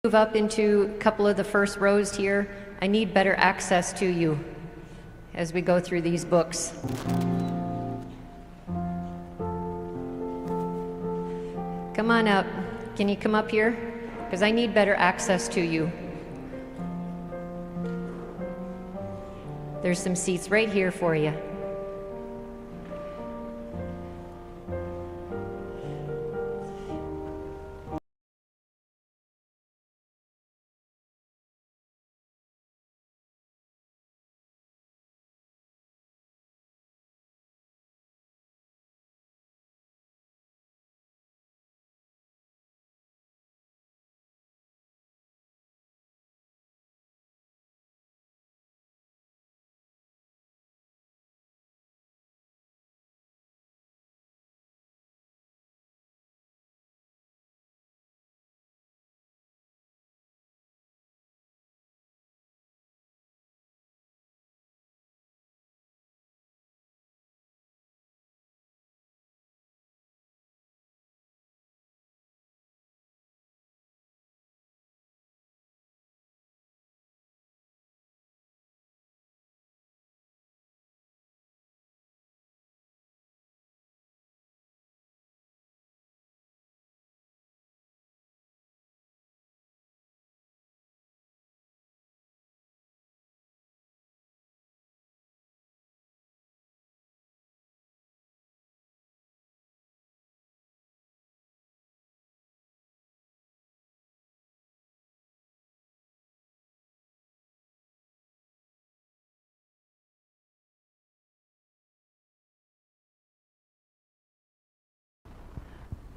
Move up into a couple of the first rows here. I need better access to you as we go through these books. Come on up. Can you come up here? Because I need better access to you. There's some seats right here for you.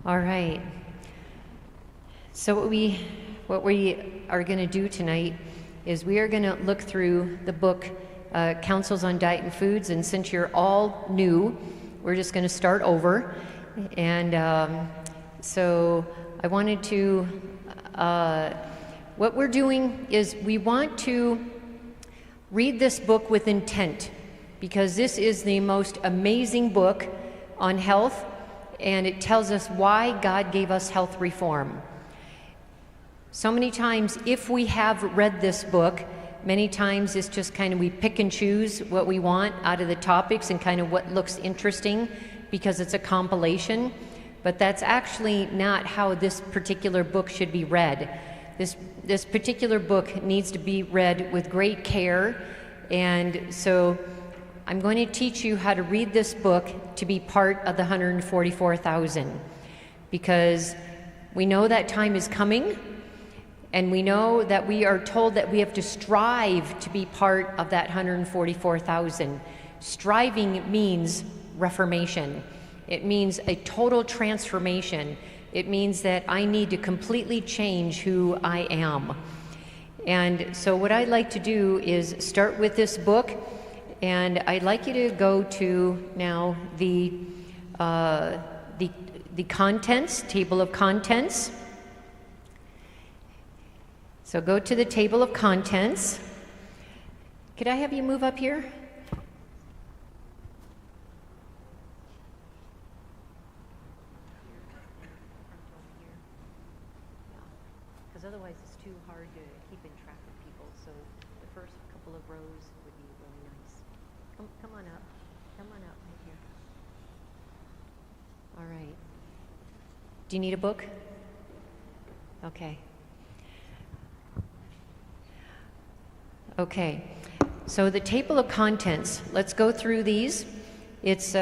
All right. So what we are going to do tonight is we are going to look through the book Counsels on Diet and Foods, and since you're all new, we're just going to start over. And so I wanted to, what we're doing is we want to read this book with intent, because this is the most amazing book on health, and it tells us why God gave us health reform. So many times, if we have read this book, many times it's just kind of we pick and choose what we want out of the topics and kind of what looks interesting because it's a compilation, but that's actually not how this particular book should be read. This particular book needs to be read with great care, and so I'm going to teach you how to read this book to be part of the 144,000, because we know that time is coming, and we know that we are told that we have to strive to be part of that 144,000. Striving means reformation. It means a total transformation. It means that I need to completely change who I am. And so what I'd like to do is start with this book, and I'd like you to go to now the contents, table of contents. So go to the table of contents. Could I have you move up here? Because otherwise it's too hard to keep in track of people. So the first couple of rows would be really nice. Come on up. Come on up right here. All right. Do you need a book? Okay. Okay. So the table of contents, let's go through these. It's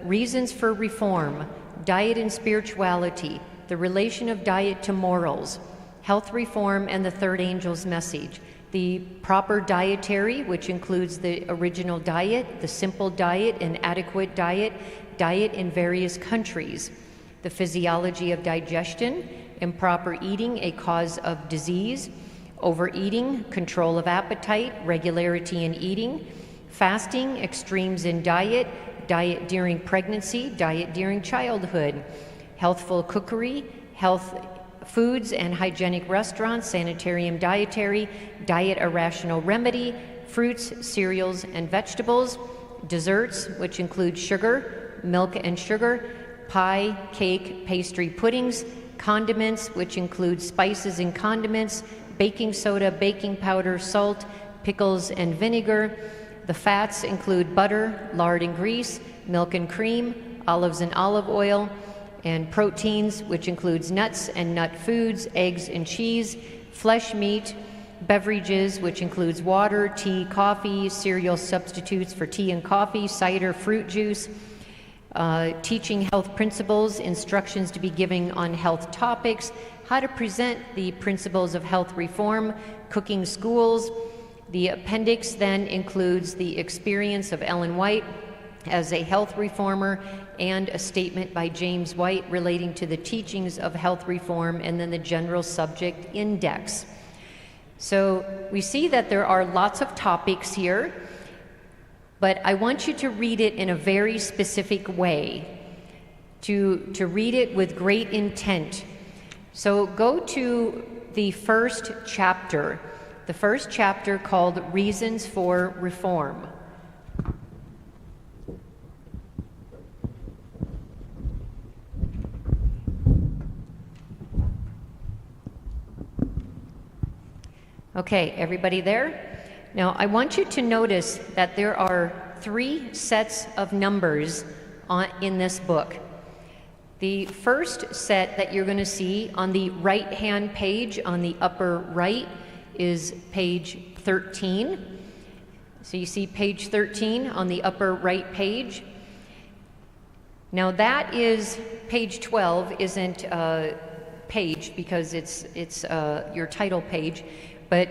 reasons for reform, diet and spirituality, the relation of diet to morals, health reform and the third angel's message, the proper dietary, which includes the original diet, the simple diet, an adequate diet, diet in various countries, the physiology of digestion, improper eating, a cause of disease, overeating, control of appetite, regularity in eating, fasting, extremes in diet, diet during pregnancy, diet during childhood, healthful cookery, health foods and hygienic restaurants, sanitarium dietary, diet a rational remedy, fruits, cereals, and vegetables, desserts, which include sugar, milk and sugar, pie, cake, pastry, puddings, condiments, which include spices and condiments, baking soda, baking powder, salt, pickles, and vinegar. The fats include butter, lard and grease, milk and cream, olives and olive oil, and proteins, which includes nuts and nut foods, eggs and cheese, flesh meat, beverages, which includes water, tea, coffee, cereal substitutes for tea and coffee, cider, fruit juice, teaching health principles, instructions to be given on health topics, how to present the principles of health reform, cooking schools. The appendix then includes the experience of Ellen White as a health reformer and a statement by James White relating to the teachings of health reform, and then the general subject index. So we see that there are lots of topics here, but I want you to read it in a very specific way, to read it with great intent. So go to the first chapter called Reasons for Reform. Okay, everybody there? Now, I want you to notice that there are 3 sets of numbers in this book. The first set that you're going to see on the right-hand page, on the upper right, is page 13. So you see page 13 on the upper right page. Now that is page 12, isn't page because it's your title page, but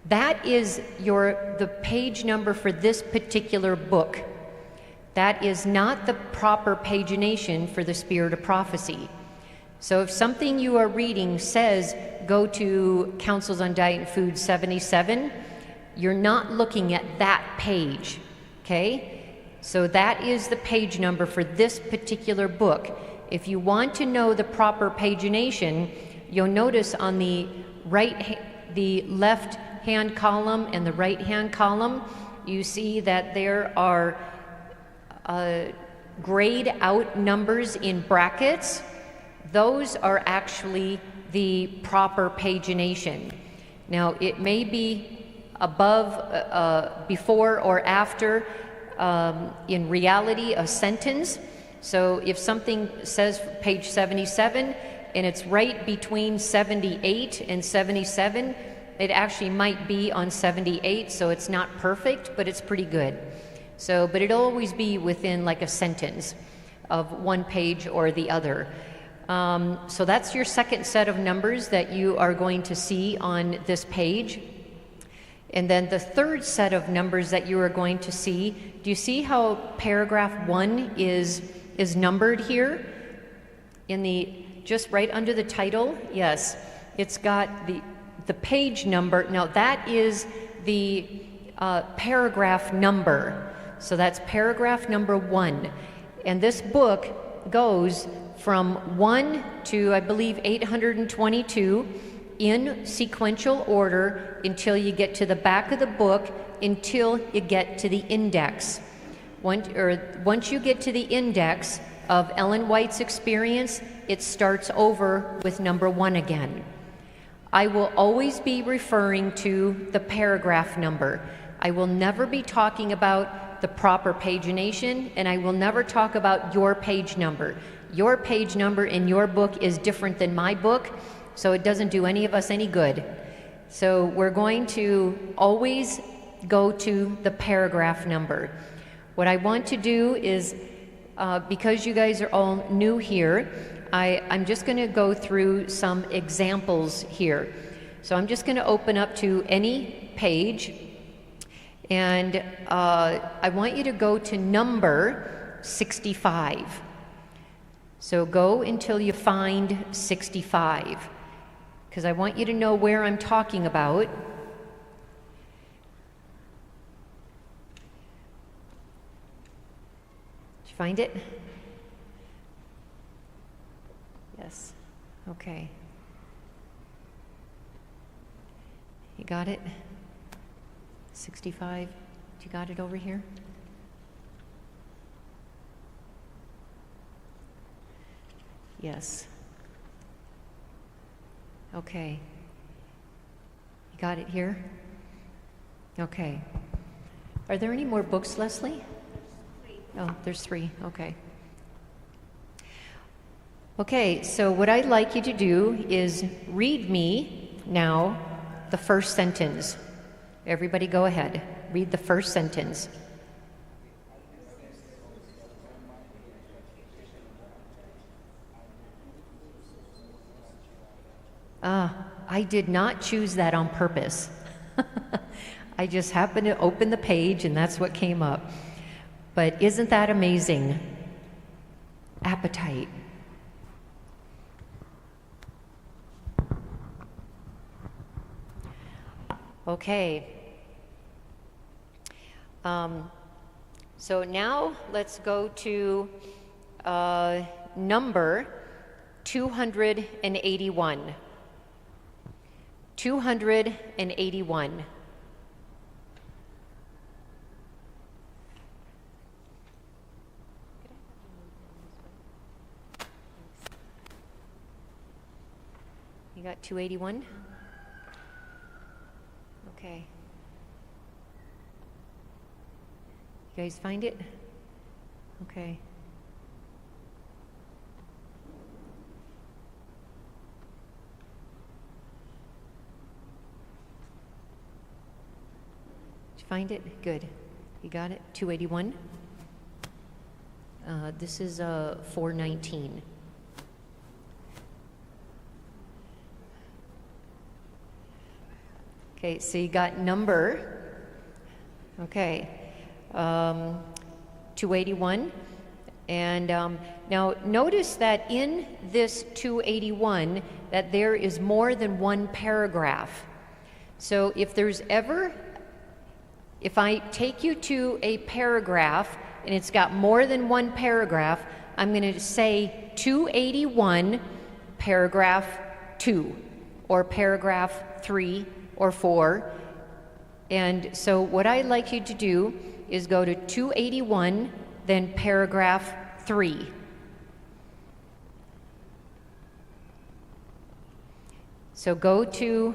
that is the page number for this particular book. That is not the proper pagination for the Spirit of Prophecy. So if something you are reading says go to Counsels on Diet and Food 77, you're not looking at that page, okay? So that is the page number for this particular book. If you want to know the proper pagination, you'll notice on the left-hand column and the right-hand column, you see that there are grayed out numbers in brackets. Those are actually the proper pagination. Now, it may be above, before or after, in reality, a sentence. So if something says page 77 and it's right between 78 and 77, it actually might be on 78, so it's not perfect, but it's pretty good. So, but it'll always be within like a sentence of one page or the other. So that's your second set of numbers that you are going to see on this page. And then the third set of numbers that you are going to see, do you see how paragraph 1 is numbered here? Just right under the title? Yes. It's got the page number. Now that is the paragraph number. So that's paragraph number 1. And this book goes from 1 to, I believe, 822 in sequential order until you get to the back of the book, until you get to the index. Once you get to the index of Ellen White's experience, it starts over with number 1 again. I will always be referring to the paragraph number. I will never be talking about the proper pagination, and I will never talk about your page number. Your page number in your book is different than my book, so it doesn't do any of us any good. So we're going to always go to the paragraph number. What I want to do is, because you guys are all new here, I'm just going to go through some examples here. So I'm just going to open up to any page, and I want you to go to number 65. So go until you find 65, because I want you to know where I'm talking about. Did you find it? Yes. Okay. You got it? 65. You got it over here? Yes. Okay. You got it here? Okay. Are there any more books, Leslie? Oh, there's 3. Okay. Okay, so what I'd like you to do is read me now the first sentence. Everybody go ahead. Read the first sentence. I did not choose that on purpose. I just happened to open the page and that's what came up. But isn't that amazing? Appetite. Okay. So now let's go to number 281. 281. You got 281? Okay. You guys find it? Okay. Did you find it? Good. You got it? 281? This is 419. Okay, so you got number, okay, 281. And now notice that in this 281 that there is more than one paragraph. So if I take you to a paragraph and it's got more than one paragraph, I'm going to say 281 paragraph 2 or paragraph 3 or 4. And so what I'd like you to do is go to 281, then paragraph 3. So go to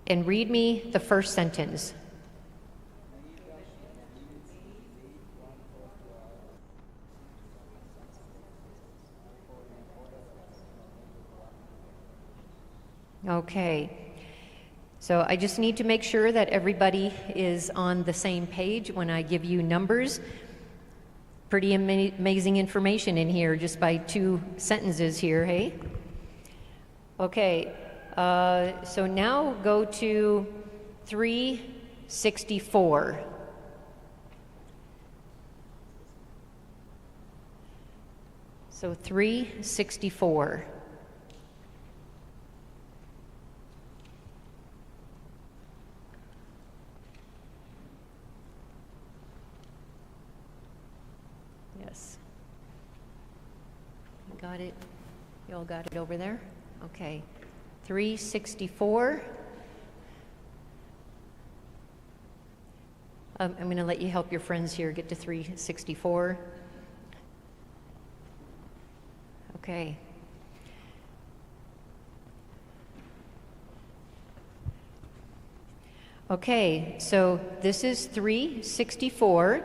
and read me the first sentence. Okay, so I just need to make sure that everybody is on the same page when I give you numbers. Pretty amazing information in here just by 2 sentences here, hey? Okay, so now go to 364. So 364. Yes. You got it? You all got it over there? Okay. 364. I'm going to let you help your friends here get to 364. Okay. Okay, so this is 364.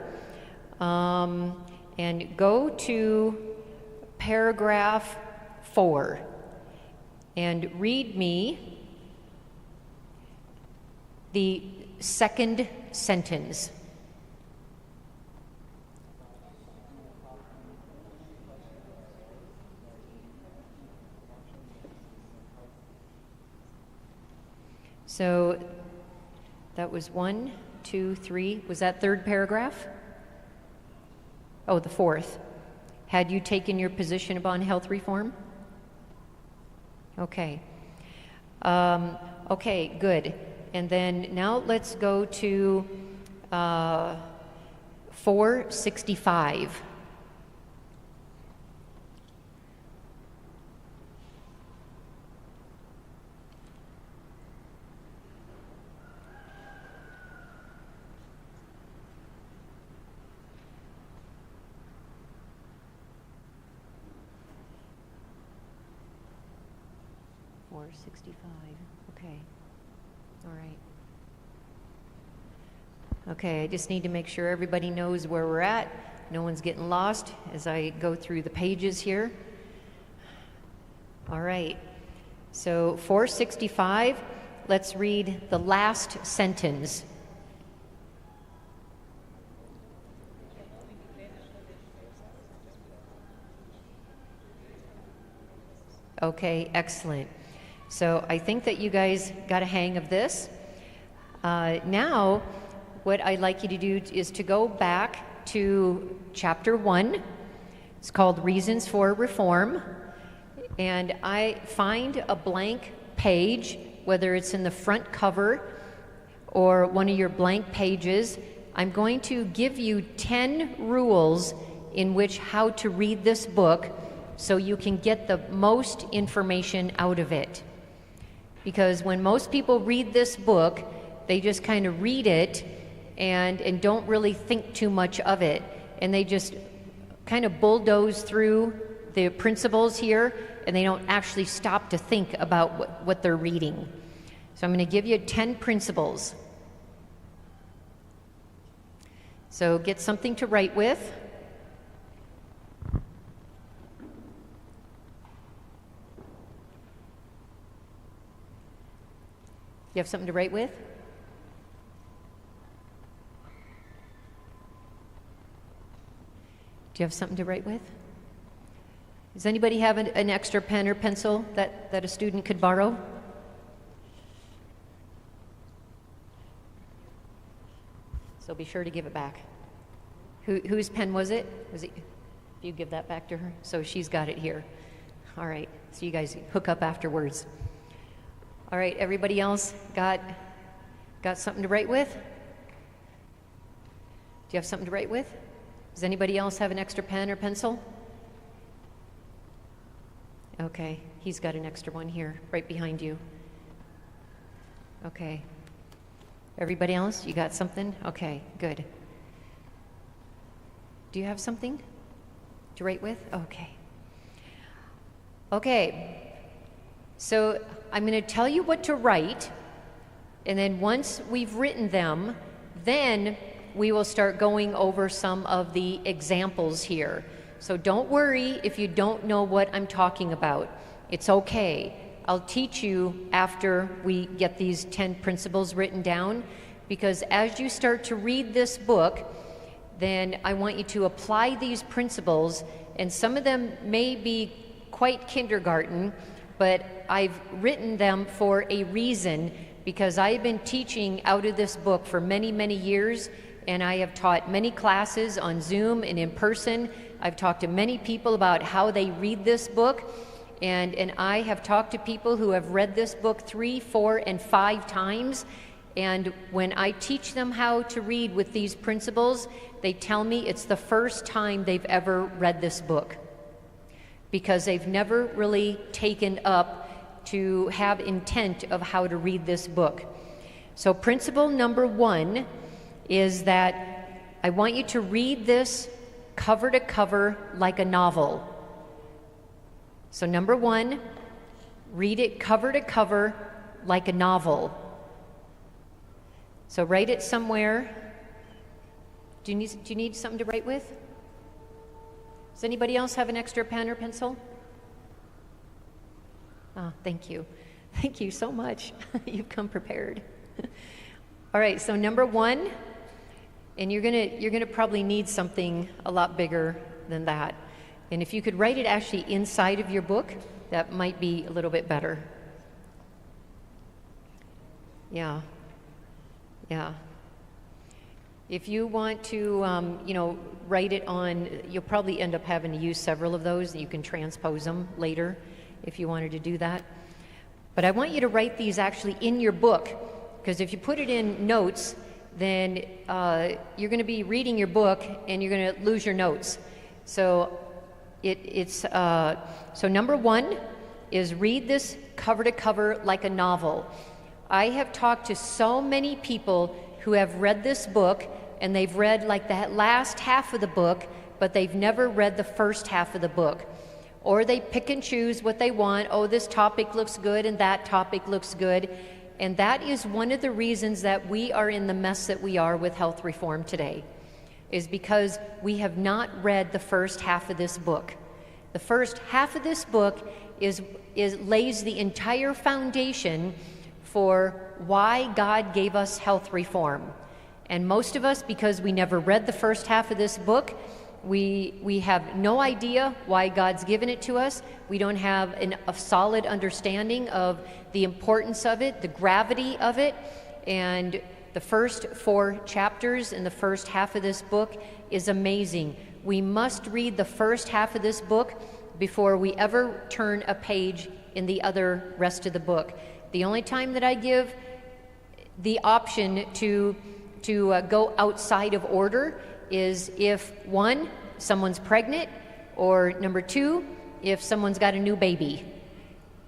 And go to paragraph 4 and read me the second sentence. So that was 1, 2, 3. Was that third paragraph? Oh, the fourth. Had you taken your position upon health reform? Okay. Okay, good. And then now let's go to 465. 465. Okay. All right. Okay, I just need to make sure everybody knows where we're at. No one's getting lost as I go through the pages here. All right. So 465, let's read the last sentence. Okay, excellent. So I think that you guys got a hang of this. Now, what I'd like you to do is to go back to chapter 1. It's called Reasons for Reform. And I find a blank page, whether it's in the front cover or one of your blank pages. I'm going to give you 10 rules in which how to read this book so you can get the most information out of it. Because when most people read this book, they just kind of read it and don't really think too much of it. And they just kind of bulldoze through the principles here, and they don't actually stop to think about what they're reading. So I'm going to give you 10 principles. So get something to write with. You have something to write with? Do you have something to write with? Does anybody have an extra pen or pencil that a student could borrow? So be sure to give it back. Whose pen was it? Was it? If you give that back to her. So she's got it here. All right. So you guys hook up afterwards. All right. Everybody else got something to write with? Do you have something to write with? Does anybody else have an extra pen or pencil? Okay, he's got an extra one here, right behind you. Okay. Everybody else, you got something? Okay, good. Do you have something to write with? Okay. Okay, so I'm going to tell you what to write, and then once we've written them, then we will start going over some of the examples here. So don't worry if you don't know what I'm talking about. It's okay. I'll teach you after we get these 10 principles written down, because as you start to read this book, then I want you to apply these principles, and some of them may be quite kindergarten, but I've written them for a reason, because I've been teaching out of this book for many, many years, and I have taught many classes on Zoom and in person. I've talked to many people about how they read this book, and I have talked to people who have read this book 3, 4, and 5 times, and when I teach them how to read with these principles, they tell me it's the first time they've ever read this book, because they've never really taken up to have intent of how to read this book. So principle number 1 is that I want you to read this cover to cover like a novel. So number 1, read it cover to cover like a novel. So write it somewhere. Do you need something to write with? Does anybody else have an extra pen or pencil? Oh, thank you. Thank you so much. You've come prepared. All right, so number 1, and you're gonna probably need something a lot bigger than that. And if you could write it actually inside of your book, that might be a little bit better. Yeah. If you want to, write it on, you'll probably end up having to use several of those, and you can transpose them later if you wanted to do that. But I want you to write these actually in your book, because if you put it in notes, then you're going to be reading your book and you're going to lose your notes. So so number 1 is read this cover to cover like a novel. I have talked to so many people who have read this book, and they've read like that last half of the book, but they've never read the first half of the book. or they pick and choose what they want. Oh, this topic looks good and that topic looks good. And that is one of the reasons that we are in the mess that we are with health reform today, is because we have not read the first half of this book. The first half of this book lays the entire foundation for why God gave us health reform. And most of us, because we never read the first half of this book, we have no idea why God's given it to us. We don't have a solid understanding of the importance of it, the gravity of it. And the first 4 chapters in the first half of this book is amazing. We must read the first half of this book before we ever turn a page in the other rest of the book. The only time that I give the option to go outside of order is if 1, someone's pregnant, or number 2, if someone's got a new baby.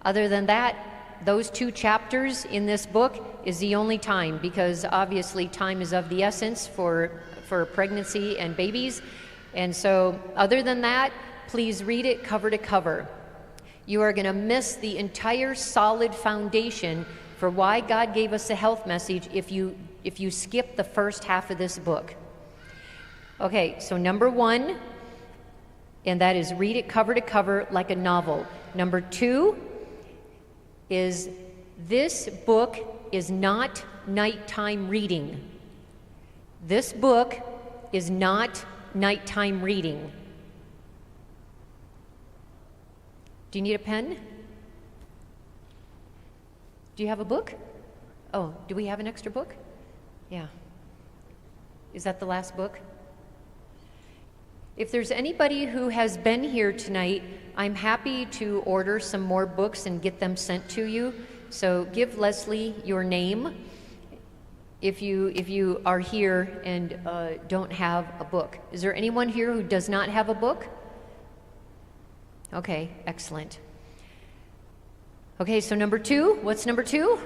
Other than that, those 2 chapters in this book is the only time, because obviously time is of the essence for pregnancy and babies. And so other than that, please read it cover to cover. You are going to miss the entire solid foundation for why God gave us a health message if you skip the first half of this book. Okay, so number 1, and that is read it cover to cover like a novel. Number 2 is this book is not nighttime reading. This book is not nighttime reading. Do you need a pen? Do you have a book? Oh, do we have an extra book? Yeah. Is that the last book? If there's anybody who has been here tonight, I'm happy to order some more books and get them sent to you. So give Leslie your name if you are here and don't have a book. Is there anyone here who does not have a book? Okay, excellent. Okay, so number 2, what's number 2?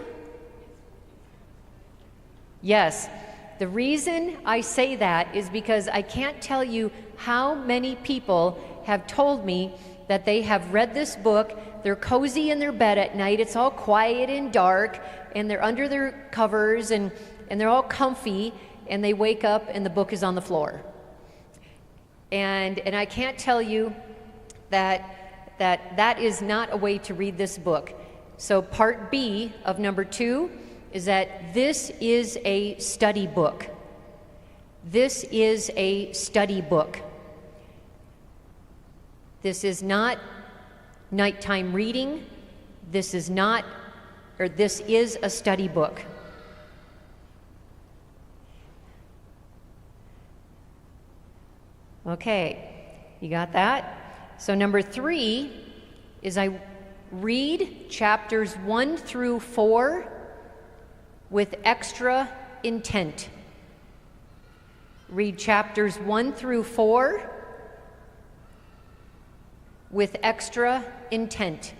Yes. The reason I say that is because I can't tell you how many people have told me that they have read this book, they're cozy in their bed at night, it's all quiet and dark, and they're under their covers, and they're all comfy, and they wake up and the book is on the floor. And I can't tell you that is not a way to read this book. So part B of number 2 is that this is a study book. This is a study book. This is not nighttime reading. This is a study book. Okay, you got that? So number 3 is I read chapters 1 through 4 with extra intent. Read chapters 1 through 4 with extra intent.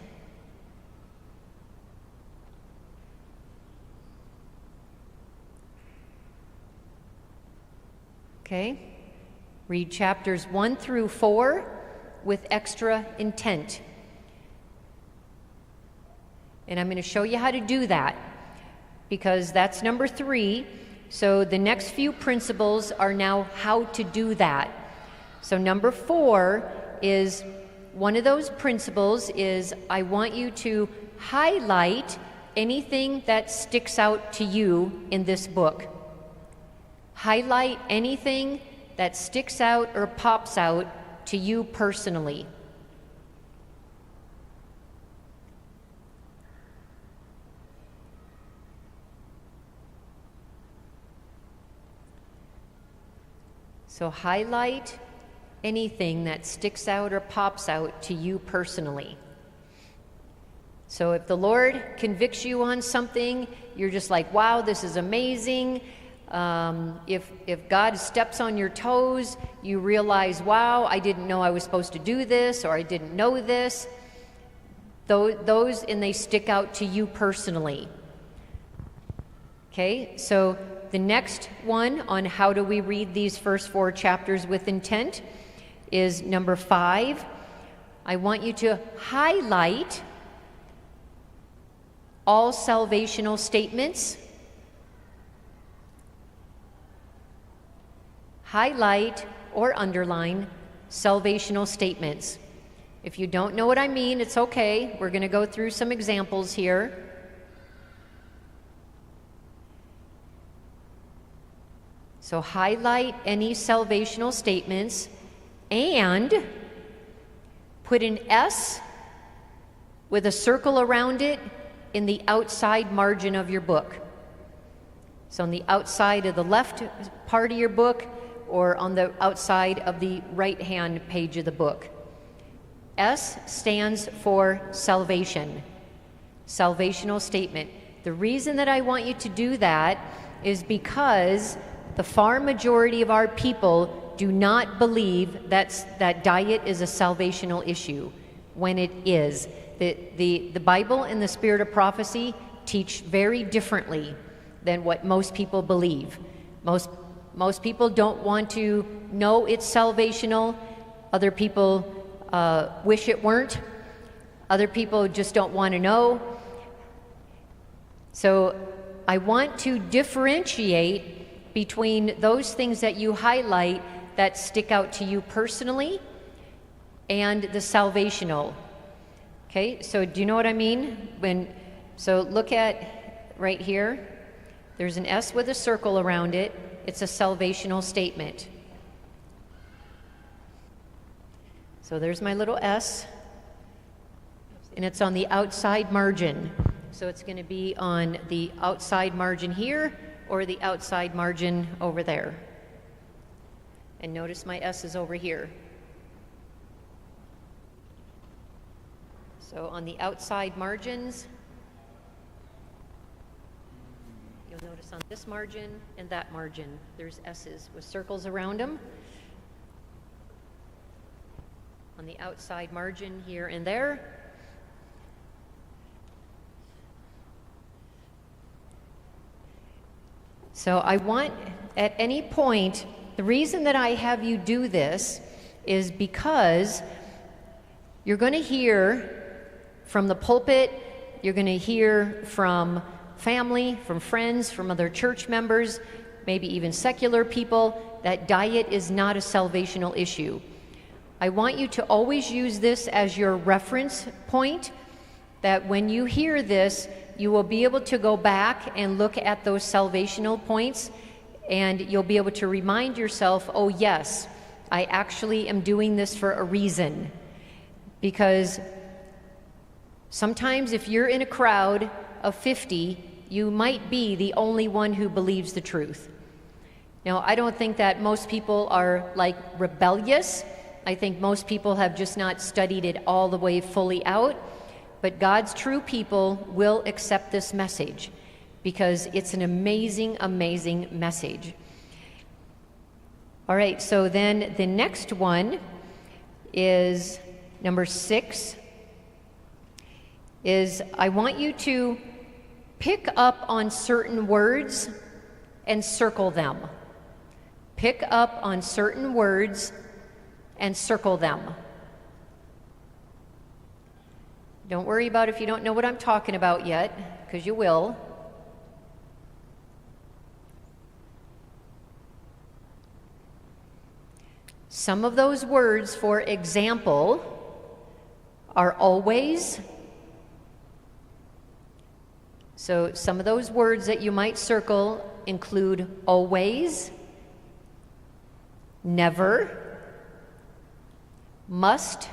Okay? Read chapters 1 through 4 with extra intent. And I'm going to show you how to do that, because that's number 3. So the next few principles are now how to do that. So number 4 is, one of those principles is, I want you to highlight anything that sticks out to you in this book. Highlight anything that sticks out or pops out to you personally. So highlight anything that sticks out or pops out to you personally. So if the Lord convicts you on something, you're just like, wow, this is amazing. If God steps on your toes, you realize, wow, I didn't know I was supposed to do this, or I didn't know this. Those, and they stick out to you personally. Okay, so the next one on how do we read these first 4 chapters with intent is number 5. I want you to highlight all salvational statements. Highlight or underline salvational statements. If you don't know what I mean, it's okay. We're going to go through some examples here. So highlight any salvational statements and put an S with a circle around it in the outside margin of your book. So on the outside of the left part of your book or on the outside of the right-hand page of the book. S stands for salvation, salvational statement. The reason that I want you to do that is because the far majority of our people do not believe that diet is a salvational issue, when it is. The Bible and the Spirit of prophecy teach very differently than what most people believe. Most people don't want to know it's salvational. Other people wish it weren't. Other people just don't want to know. So I want to differentiate between those things that you highlight that stick out to you personally and the salvational. Okay, so do you know what I mean? So look at right here. There's an S with a circle around it. It's a salvational statement. So there's my little S, and it's on the outside margin. So it's going to be on the outside margin here or the outside margin over there. And notice my S is over here. So on the outside margins, you'll notice on this margin and that margin, there's S's with circles around them. On the outside margin here and there. So I want, at any point, the reason that I have you do this is because you're going to hear from the pulpit, you're going to hear from family, from friends, from other church members, maybe even secular people, that diet is not a salvational issue. I want you to always use this as your reference point, that when you hear this, you will be able to go back and look at those salvational points, and you'll be able to remind yourself, oh yes, I actually am doing this for a reason. Because sometimes if you're in a crowd of 50, you might be the only one who believes the truth. Now, I don't think that most people are like rebellious. I think most people have just not studied it all the way fully out. But God's true people will accept this message because it's an amazing, amazing message. All right, so then the next one is number 6, is I want you to pick up on certain words and circle them. Pick up on certain words and circle them. Don't worry about if you don't know what I'm talking about yet, because you will. Some of those words, for example, are always. So some of those words that you might circle include always, never, must,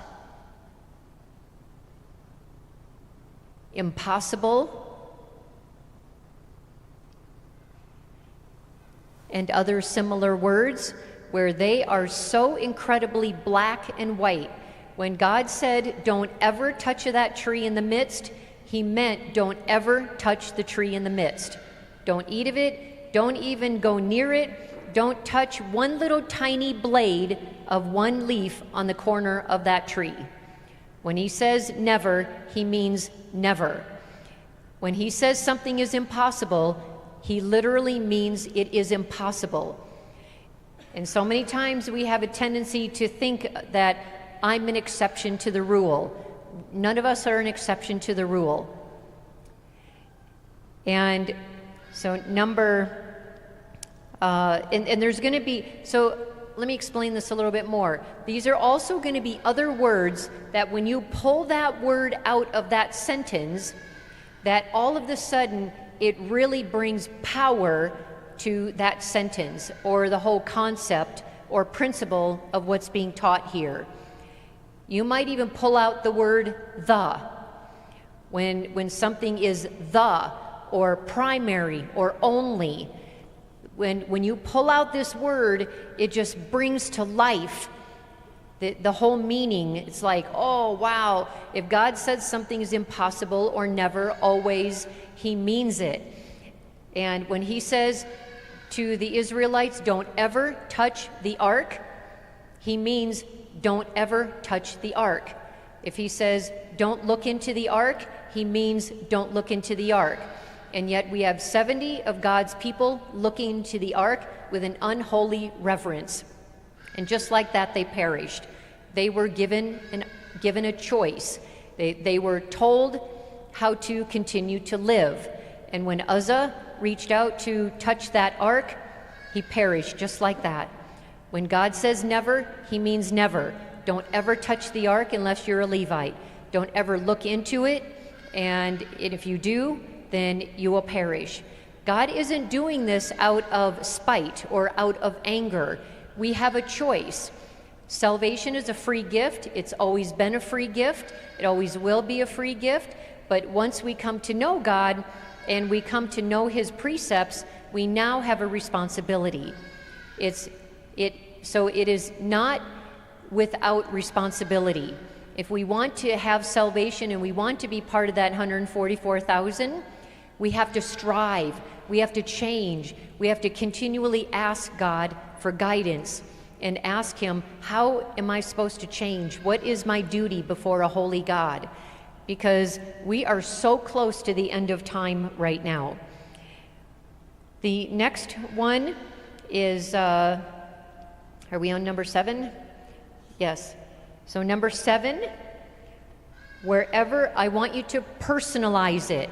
impossible, and other similar words where they are so incredibly black and white. When God said, don't ever touch that tree in the midst, he meant don't ever touch the tree in the midst. Don't eat of it, don't even go near it, don't touch one little tiny blade of one leaf on the corner of that tree. When he says never, he means never. When he says something is impossible, he literally means it is impossible. And so many times we have a tendency to think that I'm an exception to the rule. None of us are an exception to the rule. And so and there's going to be, so let me explain this a little bit more. These are also going to be other words that when you pull that word out of that sentence, that all of a sudden it really brings power to that sentence or the whole concept or principle of what's being taught here. You might even pull out the word the when something is the or primary or only. When you pull out this word, it just brings to life the whole meaning. It's like, oh, wow, if God says something is impossible or never, always, he means it. And when he says to the Israelites, don't ever touch the ark, he means don't ever touch the ark. If he says don't look into the ark, he means don't look into the ark. And yet we have 70 of God's people looking into the ark with an unholy reverence. And just like that, they perished. They were given a choice. They were told how to continue to live. And when Uzzah reached out to touch that ark, he perished just like that. When God says never, he means never. Don't ever touch the ark unless you're a Levite. Don't ever look into it. And if you do, then you will perish. God isn't doing this out of spite or out of anger. We have a choice. Salvation is a free gift. It's always been a free gift. It always will be a free gift. But once we come to know God and we come to know his precepts, we now have a responsibility. So it is not without responsibility. If we want to have salvation and we want to be part of that 144,000, we have to strive, we have to change, we have to continually ask God for guidance and ask him, how am I supposed to change? What is my duty before a holy God? Because we are so close to the end of time right now. The next one is, are we on number 7? Yes. So number 7, wherever, I want you to personalize it.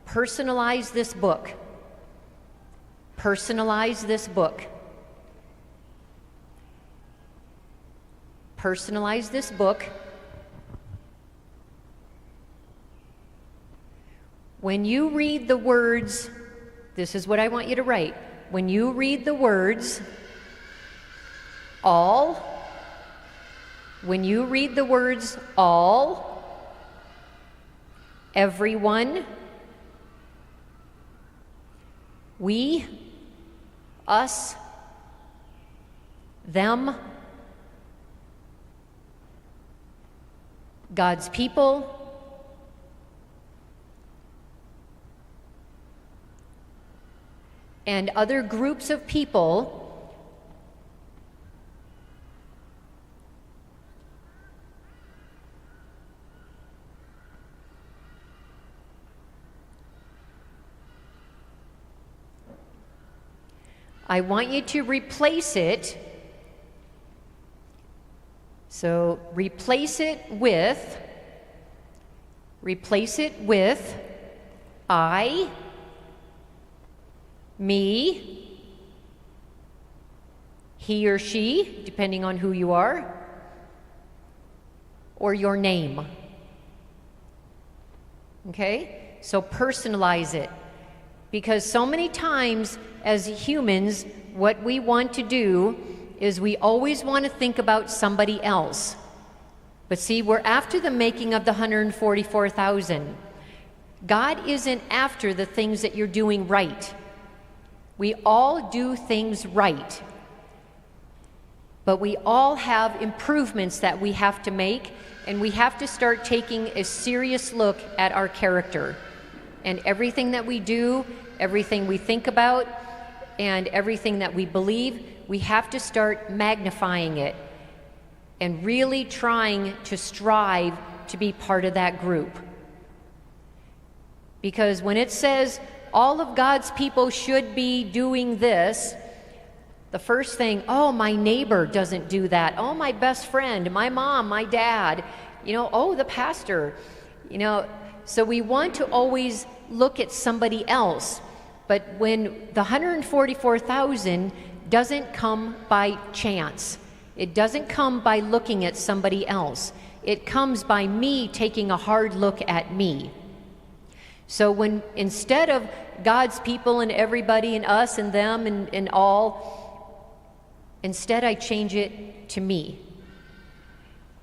Personalize this book. Personalize this book. Personalize this book. When you read the words, this is what I want you to write. When you read the words, all, when you read the words all, everyone, we, us, them, God's people, and other groups of people I want you to replace it. So replace it with I, me, he or she, depending on who you are, or your name. Okay? So personalize it. Because so many times as humans, what we want to do is we always want to think about somebody else. But see, we're after the making of the 144,000. God isn't after the things that you're doing right. We all do things right. But we all have improvements that we have to make, and we have to start taking a serious look at our character. And everything that we do, everything we think about, and everything that we believe, we have to start magnifying it and really trying to strive to be part of that group. Because when it says all of God's people should be doing this, The first thing, oh, my neighbor doesn't do that. Oh, my best friend, my mom, my dad, oh, the pastor, So we want to always look at somebody else. But when the 144,000 doesn't come by chance, it doesn't come by looking at somebody else. It comes by me taking a hard look at me. So when instead of God's people and everybody and us and them and all, instead I change it to me.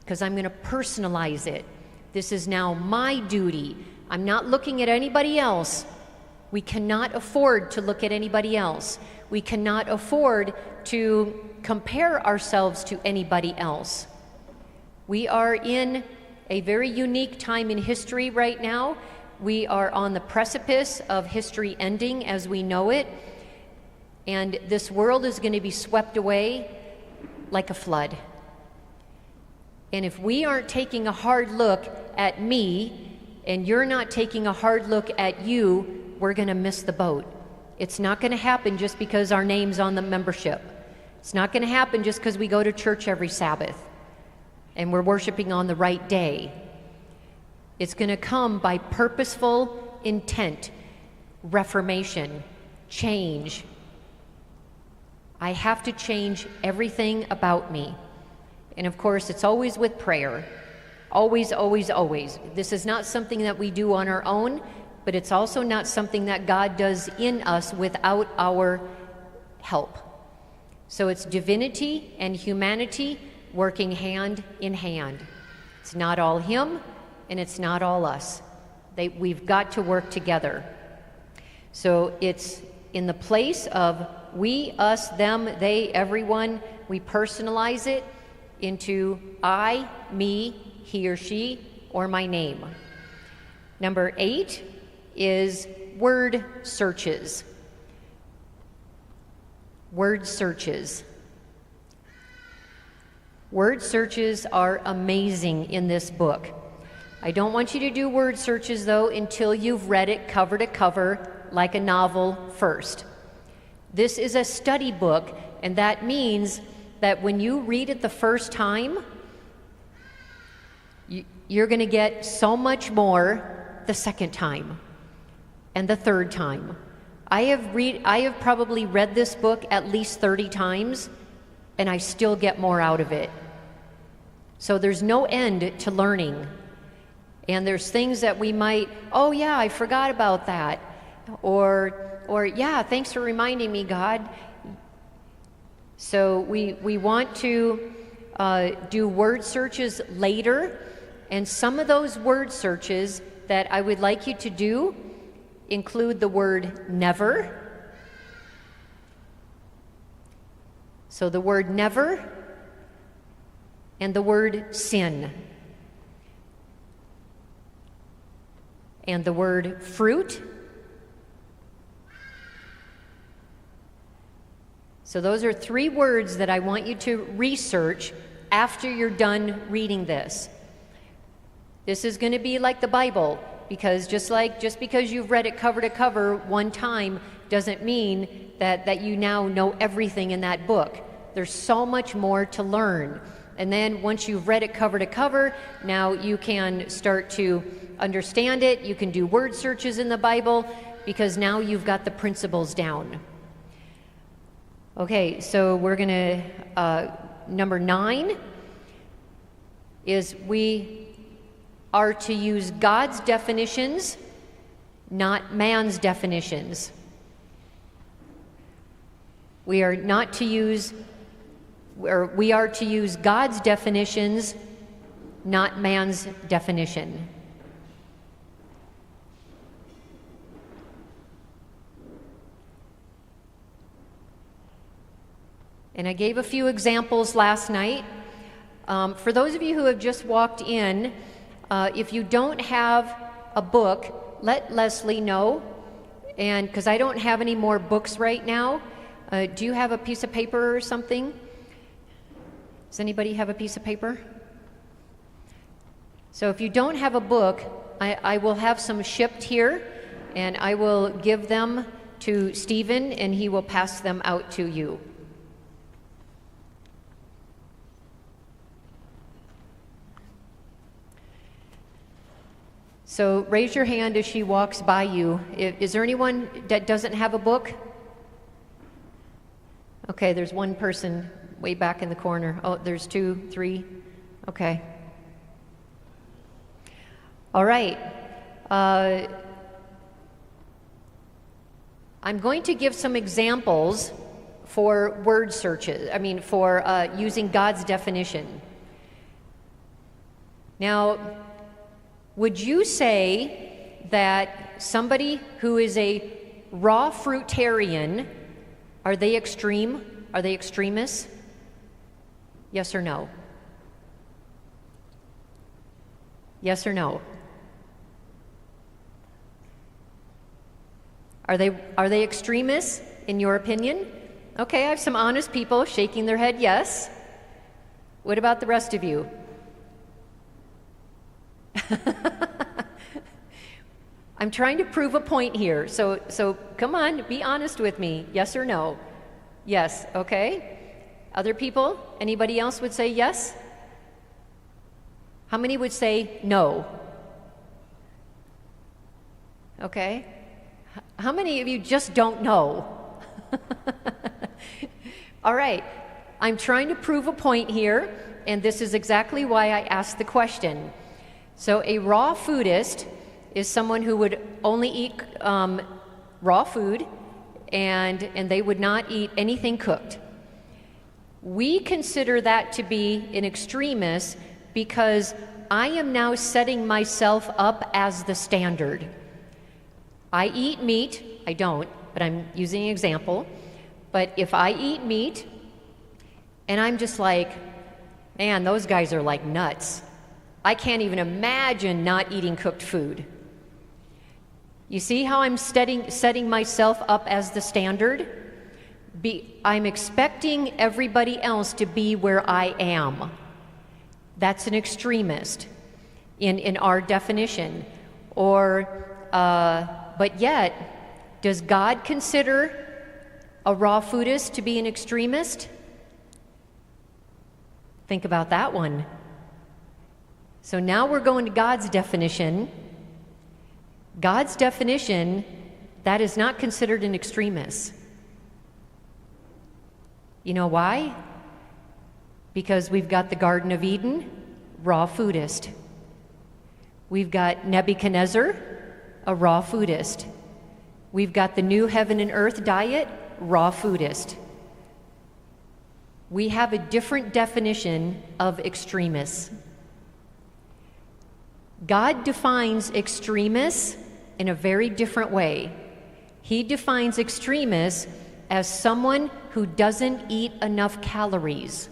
Because I'm going to personalize it. This is now my duty. I'm not looking at anybody else. We cannot afford to look at anybody else. We cannot afford to compare ourselves to anybody else. We are in a very unique time in history right now. We are on the precipice of history ending as we know it, and this world is going to be swept away like a flood. And if we aren't taking a hard look at me, and you're not taking a hard look at you, we're going to miss the boat. It's not going to happen just because our name's on the membership. It's not going to happen just because we go to church every Sabbath and we're worshiping on the right day. It's going to come by purposeful intent, reformation, change. I have to change everything about me. And of course, it's always with prayer. Always, always, always. This is not something that we do on our own, but it's also not something that God does in us without our help. So it's divinity and humanity working hand in hand. It's not all Him, and it's not all us. We've got to work together. So it's in the place of we, us, them, they, everyone. We personalize it into I, me, he or she, or my name. Number 8 is word searches. Word searches. Word searches are amazing in this book. I don't want you to do word searches, though, until you've read it cover to cover like a novel first. This is a study book, and that means that when you read it the first time, you're going to get so much more the second time and the third time. I have probably read this book at least 30 times, and I still get more out of it. So there's no end to learning. And there's things that we might, oh yeah, I forgot about that. Or yeah, thanks for reminding me, God. So we want to do word searches later, and some of those word searches that I would like you to do include the word never. So the word never and the word sin. And the word fruit. So those are 3 words that I want you to research after you're done reading this. This is going to be like the Bible, because just because you've read it cover to cover one time doesn't mean that you now know everything in that book. There's so much more to learn. And then once you've read it cover to cover, now you can start to understand it. You can do word searches in the Bible, because now you've got the principles down. Okay, so we're going to, number 9 is we are to use God's definitions, not man's definitions. We are to use God's definitions, not man's definition. And I gave a few examples last night. For those of you who have just walked in, if you don't have a book, let Leslie know, and because I don't have any more books right now. Do you have a piece of paper or something? Does anybody have a piece of paper? So if you don't have a book, I will have some shipped here, and I will give them to Stephen, and he will pass them out to you. So raise your hand as she walks by you. Is there anyone that doesn't have a book? Okay, there's one person way back in the corner. Oh, there's 2, 3. Okay. All right. I'm going to give some examples for word searches, for using God's definition. Now, would you say that somebody who is a raw fruitarian, are they extreme? Are they extremists? Yes or no? Yes or no? Are they extremists in your opinion? Okay, I have some honest people shaking their head yes. What about the rest of you? I'm trying to prove a point here. So come on, be honest with me. Yes or no? Yes, okay. Other people? Anybody else would say yes? How many would say no? Okay. How many of you just don't know? All right. I'm trying to prove a point here, and this is exactly why I asked the question. So a raw foodist is someone who would only eat raw food, and they would not eat anything cooked. We consider that to be an extremist because I am now setting myself up as the standard. I eat meat. I don't, but I'm using an example. But if I eat meat, and I'm just like, man, those guys are like nuts. I can't even imagine not eating cooked food. You see how I'm setting myself up as the standard? I'm expecting everybody else to be where I am. That's an extremist in our definition. But yet, does God consider a raw foodist to be an extremist? Think about that one. So now we're going to God's definition. God's definition, that is not considered an extremist. You know why? Because we've got the Garden of Eden, raw foodist. We've got Nebuchadnezzar, a raw foodist. We've got the new heaven and earth diet, raw foodist. We have a different definition of extremists. God defines extremists in a very different way. He defines extremists as someone who doesn't eat enough calories.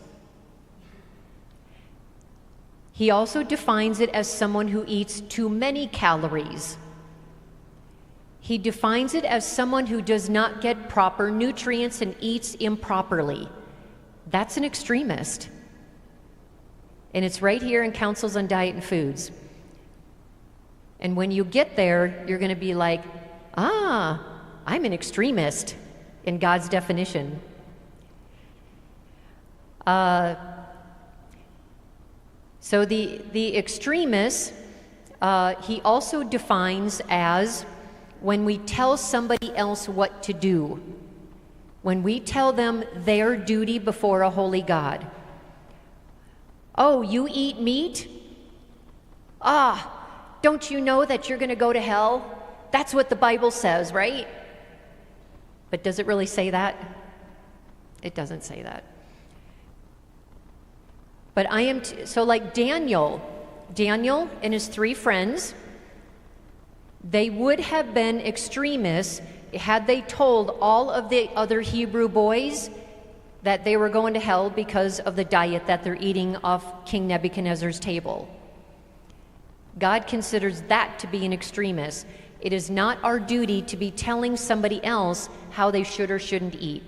He also defines it as someone who eats too many calories. He defines it as someone who does not get proper nutrients and eats improperly. That's an extremist. And it's right here in Counsels on Diet and Foods. And when you get there, you're going to be like, I'm an extremist in God's definition. So the extremist, he also defines as when we tell somebody else what to do, when we tell them their duty before a holy God. Oh, you eat meat? Don't you know that you're going to go to hell? That's what the Bible says, right? But does it really say that? It doesn't say that. But so like Daniel and his 3 friends, they would have been extremists had they told all of the other Hebrew boys that they were going to hell because of the diet that they're eating off King Nebuchadnezzar's table. God considers that to be an extremist. It is not our duty to be telling somebody else how they should or shouldn't eat.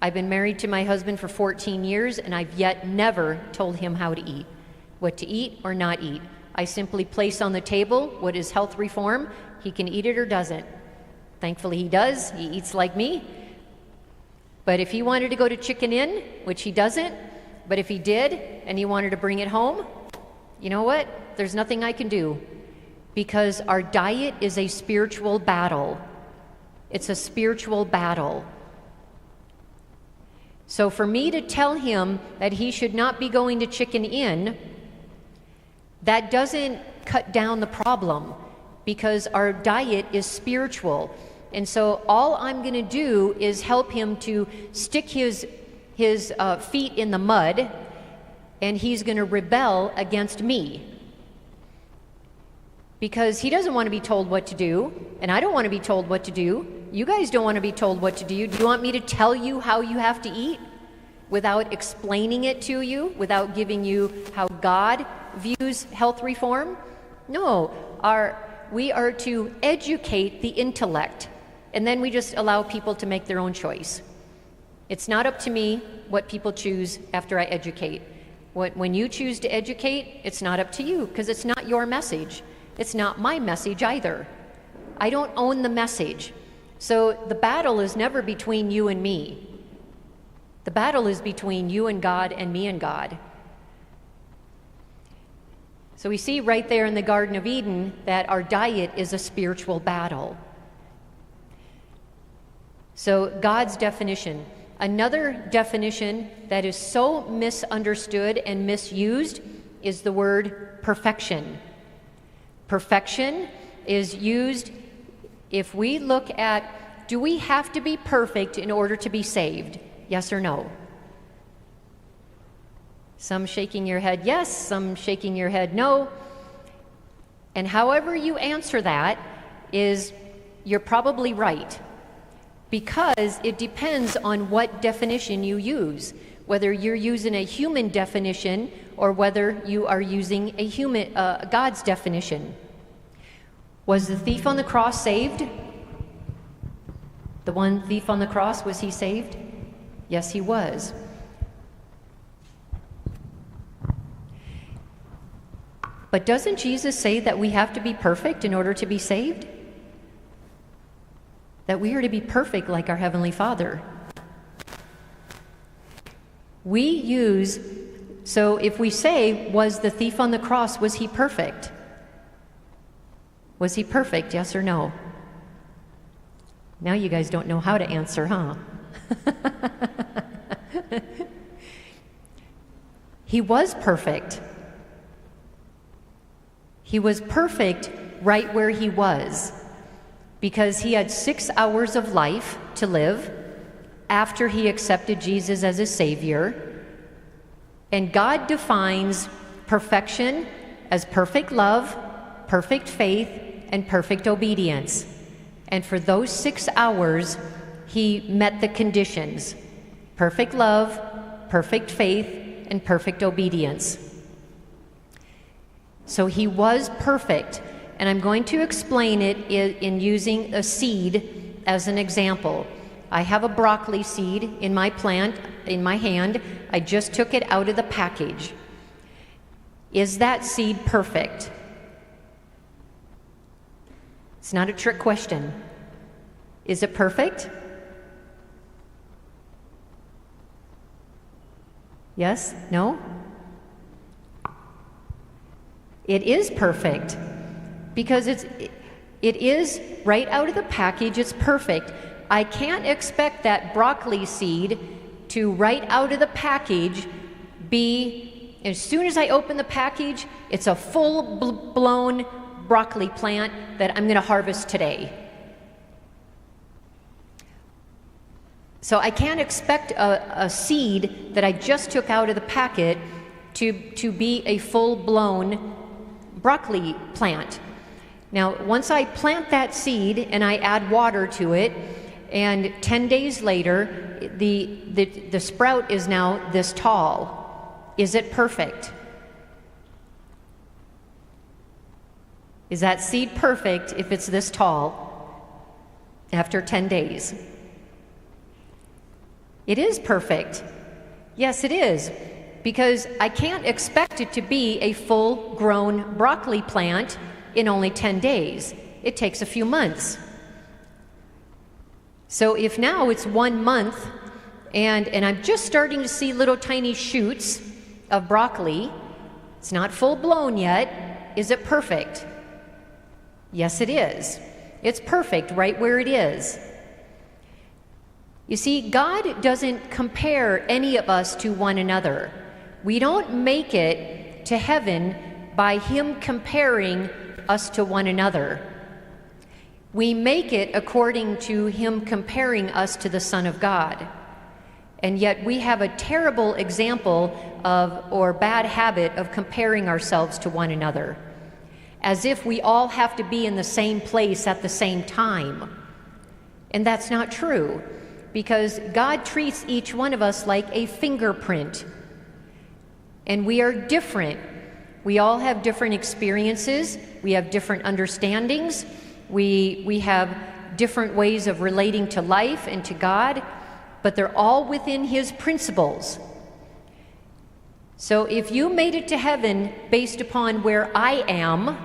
I've been married to my husband for 14 years, and I've yet never told him how to eat, what to eat or not eat. I simply place on the table what is health reform. He can eat it or doesn't. Thankfully, he does. He eats like me. But if he wanted to go to Chicken Inn, which he doesn't, but if he did and he wanted to bring it home, you know what? There's nothing I can do because our diet is a spiritual battle. It's a spiritual battle. So for me to tell him that he should not be going to Chicken Inn, that doesn't cut down the problem, because our diet is spiritual. And so all I'm going to do is help him to stick his feet in the mud, and he's going to rebel against me. Because he doesn't want to be told what to do, and I don't want to be told what to do. You guys don't want to be told what to do. Do you want me to tell you how you have to eat without explaining it to you, without giving you how God views health reform? No, we are to educate the intellect, and then we just allow people to make their own choice. It's not up to me what people choose after I educate. When you choose to educate, it's not up to you, because it's not your message. It's not my message either. I don't own the message. So the battle is never between you and me. The battle is between you and God and me and God. So we see right there in the Garden of Eden that our diet is a spiritual battle. So God's definition. Another definition that is so misunderstood and misused is the word perfection. Perfection is used if we look at, do we have to be perfect in order to be saved? Yes or no? Some shaking your head yes, some shaking your head no. And however you answer that is, you're probably right, because it depends on what definition you use, whether you're using a human definition or whether you are using a God's definition. Was the thief on the cross saved? The one thief on the cross, was he saved? Yes, he was. But doesn't Jesus say that we have to be perfect in order to be saved? That we are to be perfect like our Heavenly Father. So if we say, was the thief on the cross, was he perfect? Was he perfect, yes or no? Now you guys don't know how to answer, huh? He was perfect. He was perfect right where he was, because he had 6 hours of life to live after he accepted Jesus as his Savior. And God defines perfection as perfect love, perfect faith, and perfect obedience. And for those 6 hours, he met the conditions: perfect love, perfect faith, and perfect obedience. So he was perfect, and I'm going to explain it in using a seed as an example. I have a broccoli seed in my plant, in my hand. I just took it out of the package. Is that seed perfect? It's not a trick question. Is it perfect? Yes? No? It is perfect, because it is right out of the package. It's perfect. I can't expect that broccoli seed to, right out of the package, be, as soon as I open the package, it's a full-blown broccoli plant that I'm going to harvest today. So I can't expect a seed that I just took out of the packet to be a full-blown broccoli plant. Now, once I plant that seed and I add water to it, and 10 days later, the sprout is now this tall. Is it perfect? Is that seed perfect if it's this tall after 10 days? It is perfect. Yes, it is. Because I can't expect it to be a full-grown broccoli plant in only 10 days. It takes a few months. So if now it's 1 month and I'm just starting to see little tiny shoots of broccoli, it's not full-blown yet, is it perfect? Yes, it is. It's perfect right where it is. You see, God doesn't compare any of us to one another. We don't make it to heaven by Him comparing us to one another. We make it according to Him comparing us to the Son of God. And yet we have a terrible example of, or bad habit of, comparing ourselves to one another, as if we all have to be in the same place at the same time. And that's not true, because God treats each one of us like a fingerprint. And we are different. We all have different experiences. We have different understandings. We have different ways of relating to life and to God, but they're all within His principles. So if you made it to heaven based upon where I am,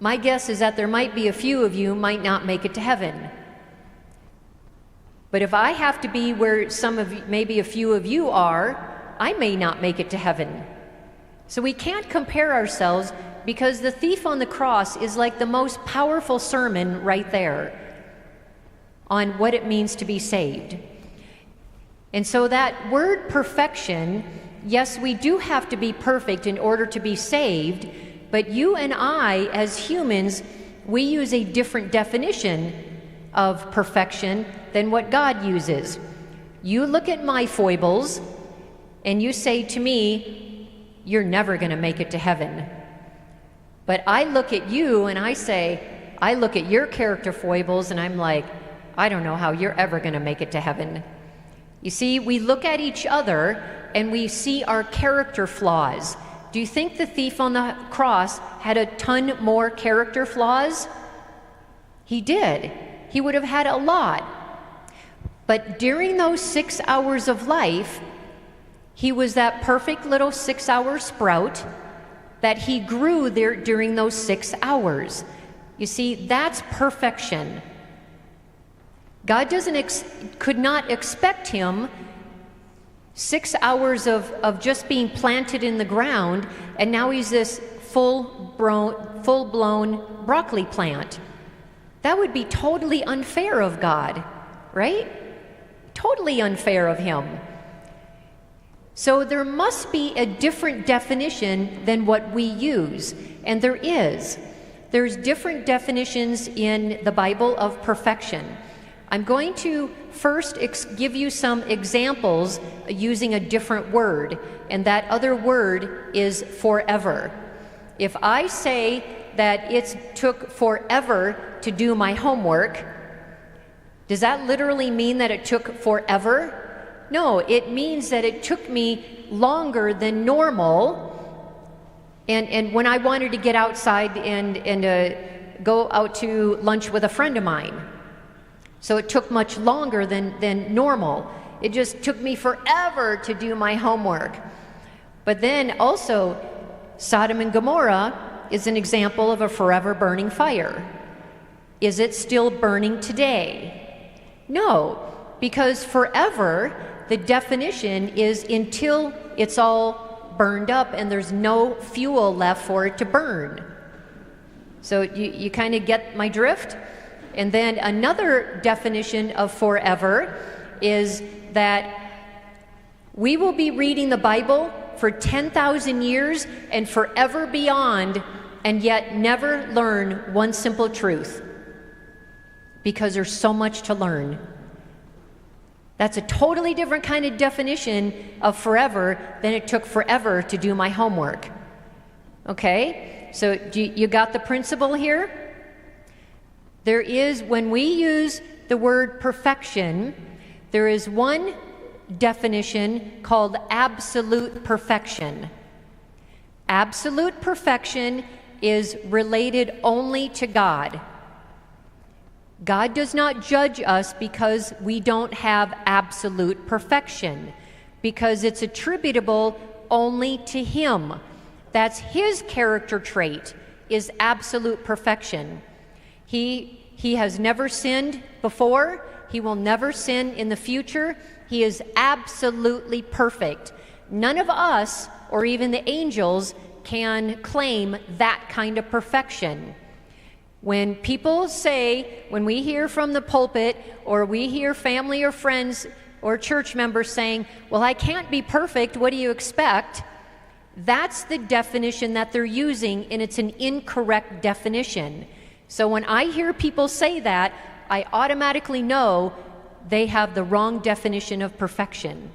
my guess is that there might be a few of you might not make it to heaven. But if I have to be where maybe a few of you are, I may not make it to heaven. So we can't compare ourselves, because the thief on the cross is like the most powerful sermon right there on what it means to be saved. And so that word perfection, yes, we do have to be perfect in order to be saved, but you and I, as humans, we use a different definition of perfection than what God uses. You look at my foibles and you say to me, you're never going to make it to heaven. But I look at you and I look at your character foibles and I'm like, I don't know how you're ever going to make it to heaven. You see, we look at each other and we see our character flaws. Do you think the thief on the cross had a ton more character flaws? He did. He would have had a lot. But during those 6 hours of life, he was that perfect little 6-hour sprout that he grew there during those 6 hours. You see, that's perfection. God could not expect him 6 hours of just being planted in the ground, and now he's this full-blown broccoli plant. That would be totally unfair of God, right? Totally unfair of him. So there must be a different definition than what we use, and there is. There's different definitions in the Bible of perfection. I'm going to first give you some examples using a different word, and that other word is forever. If I say that it took forever to do my homework, does that literally mean that it took forever? No, it means that it took me longer than normal. And when I wanted to get outside and go out to lunch with a friend of mine, so it took much longer than normal. It just took me forever to do my homework. But then also, Sodom and Gomorrah is an example of a forever burning fire. Is it still burning today? No, because forever, the definition is until it's all burned up and there's no fuel left for it to burn. So you kind of get my drift? And then another definition of forever is that we will be reading the Bible for 10,000 years and forever beyond, and yet never learn one simple truth, because there's so much to learn. That's a totally different kind of definition of forever than it took forever to do my homework. Okay? So you got the principle here? There is, when we use the word perfection, there is one definition called absolute perfection. Absolute perfection is related only to God. God does not judge us because we don't have absolute perfection, because it's attributable only to Him. That's His character trait, is absolute perfection. He has never sinned before. He will never sin in the future. He is absolutely perfect. None of us, or even the angels, can claim that kind of perfection. When people say, when we hear from the pulpit, or we hear family or friends or church members saying, well, I can't be perfect, what do you expect? That's the definition that they're using, and it's an incorrect definition. So when I hear people say that, I automatically know they have the wrong definition of perfection.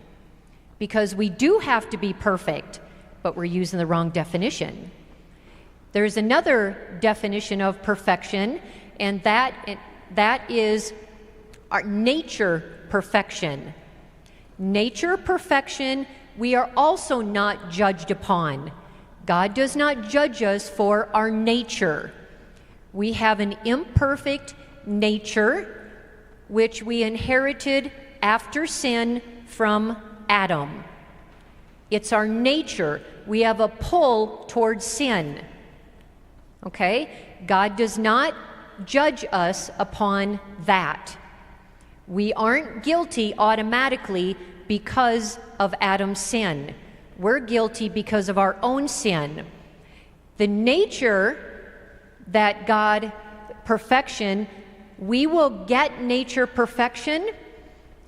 Because we do have to be perfect, but we're using the wrong definition. There's another definition of perfection, and that is our nature perfection. Nature perfection, we are also not judged upon. God does not judge us for our nature. We have an imperfect nature, which we inherited after sin from Adam. It's our nature. We have a pull towards sin. Okay? God does not judge us upon that. We aren't guilty automatically because of Adam's sin. We're guilty because of our own sin. The nature that God, perfection, we will get nature perfection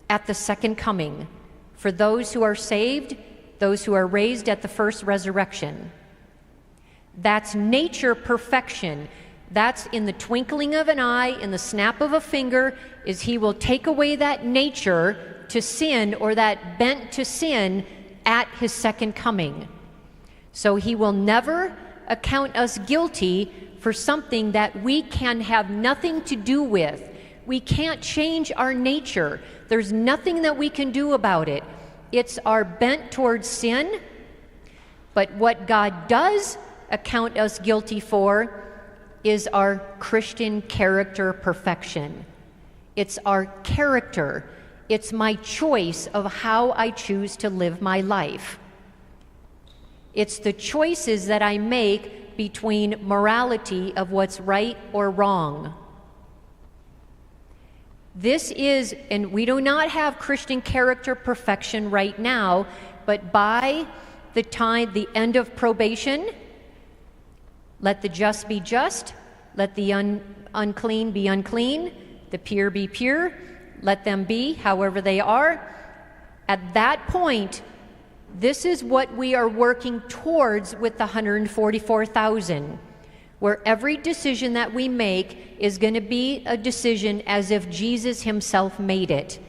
at the second coming for those who are saved, those who are raised at the first resurrection. That's nature perfection. That's in the twinkling of an eye, in the snap of a finger, is he will take away that nature to sin, or that bent to sin, at his second coming. So he will never account us guilty for something that we can have nothing to do with. We can't change our nature. There's nothing that we can do about it. It's our bent towards sin. But what God does account us guilty for is our Christian character perfection. It's our character. It's my choice of how I choose to live my life. It's the choices that I make between morality of what's right or wrong. This is, and we do not have Christian character perfection right now, but by the end of probation, let the just be just, let the unclean be unclean, the pure be pure, let them be however they are. At that point, this is what we are working towards with the 144,000, where every decision that we make is going to be a decision as if Jesus himself made it.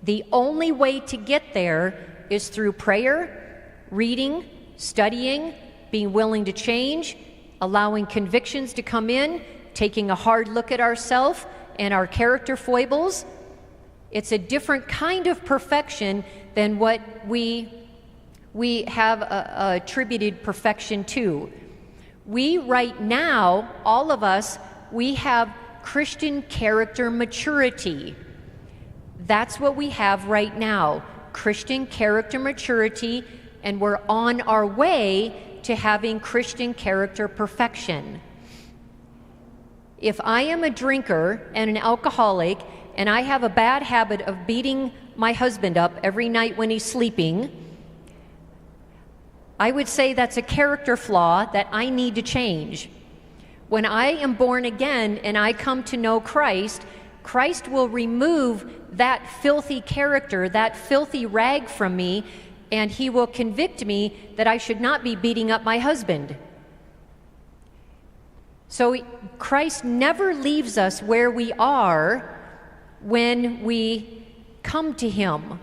The only way to get there is through prayer, reading, studying, being willing to change, allowing convictions to come in, taking a hard look at ourselves and our character foibles. It's a different kind of perfection than what we have attributed perfection to. We right now, all of us, we have Christian character maturity. That's what we have right now, Christian character maturity, and we're on our way to having Christian character perfection. If I am a drinker and an alcoholic, and I have a bad habit of beating my husband up every night when he's sleeping, I would say that's a character flaw that I need to change. When I am born again and I come to know Christ, Christ will remove that filthy character, that filthy rag from me, and he will convict me that I should not be beating up my husband. So Christ never leaves us where we are when we come to him.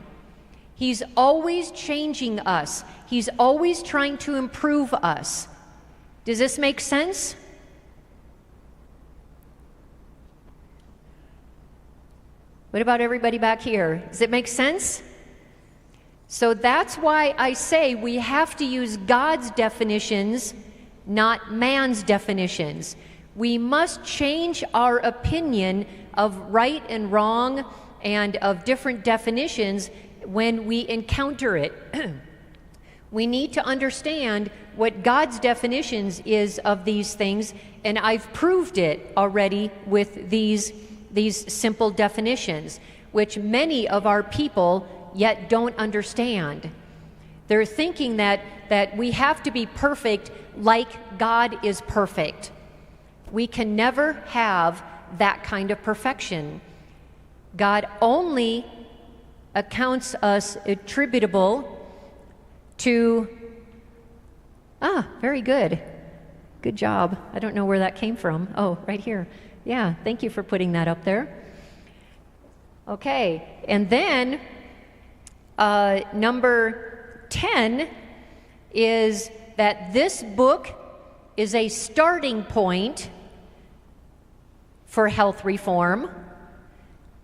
He's always changing us. He's always trying to improve us. Does this make sense? What about everybody back here? Does it make sense? So that's why I say we have to use God's definitions, not man's definitions. We must change our opinion of right and wrong and of different definitions when we encounter it. We need to understand what God's definitions is of these things, and I've proved it already with these simple definitions, which many of our people yet don't understand. They're thinking that we have to be perfect like God is perfect. We can never have that kind of perfection. God only accounts us attributable to, very good. Good job. I don't know where that came from. Oh, right here. Yeah, thank you for putting that up there. Okay, and then number 10 is that this book is a starting point for health reform.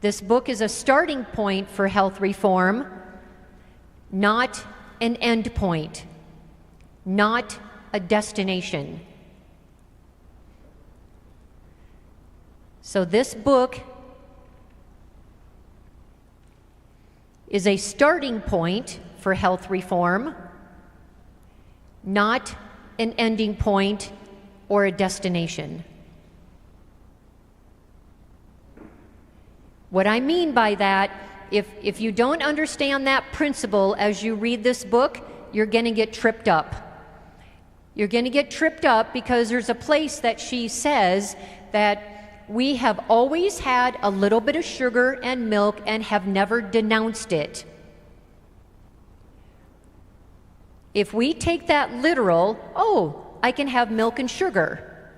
This book is a starting point for health reform, not an end point, not a destination. So this book is a starting point for health reform, not an ending point or a destination. What I mean by that, if you don't understand that principle as you read this book, you're going to get tripped up. You're going to get tripped up because there's a place that she says that we have always had a little bit of sugar and milk and have never denounced it. If we take that literal, I can have milk and sugar.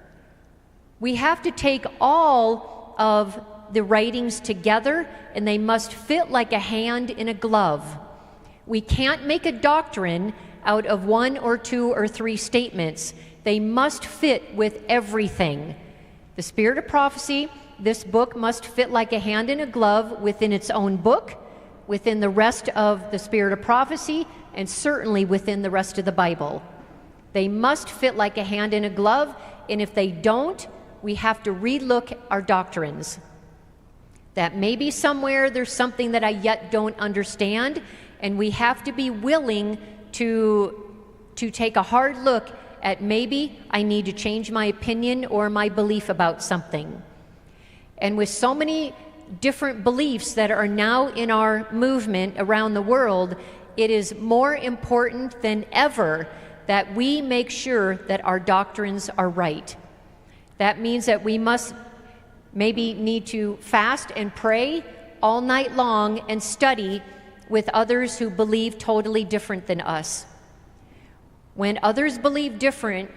We have to take all of the writings together, and they must fit like a hand in a glove. We can't make a doctrine out of 1 or 2 or 3 statements. They must fit with everything. The Spirit of Prophecy, this book must fit like a hand in a glove within its own book, within the rest of the Spirit of Prophecy, and certainly within the rest of the Bible. They must fit like a hand in a glove, and if they don't, we have to relook our doctrines. That maybe somewhere there's something that I yet don't understand, and we have to be willing to take a hard look at maybe I need to change my opinion or my belief about something. And with so many different beliefs that are now in our movement around the world, it is more important than ever that we make sure that our doctrines are right. That means that we must maybe need to fast and pray all night long and study with others who believe totally different than us. When others believe different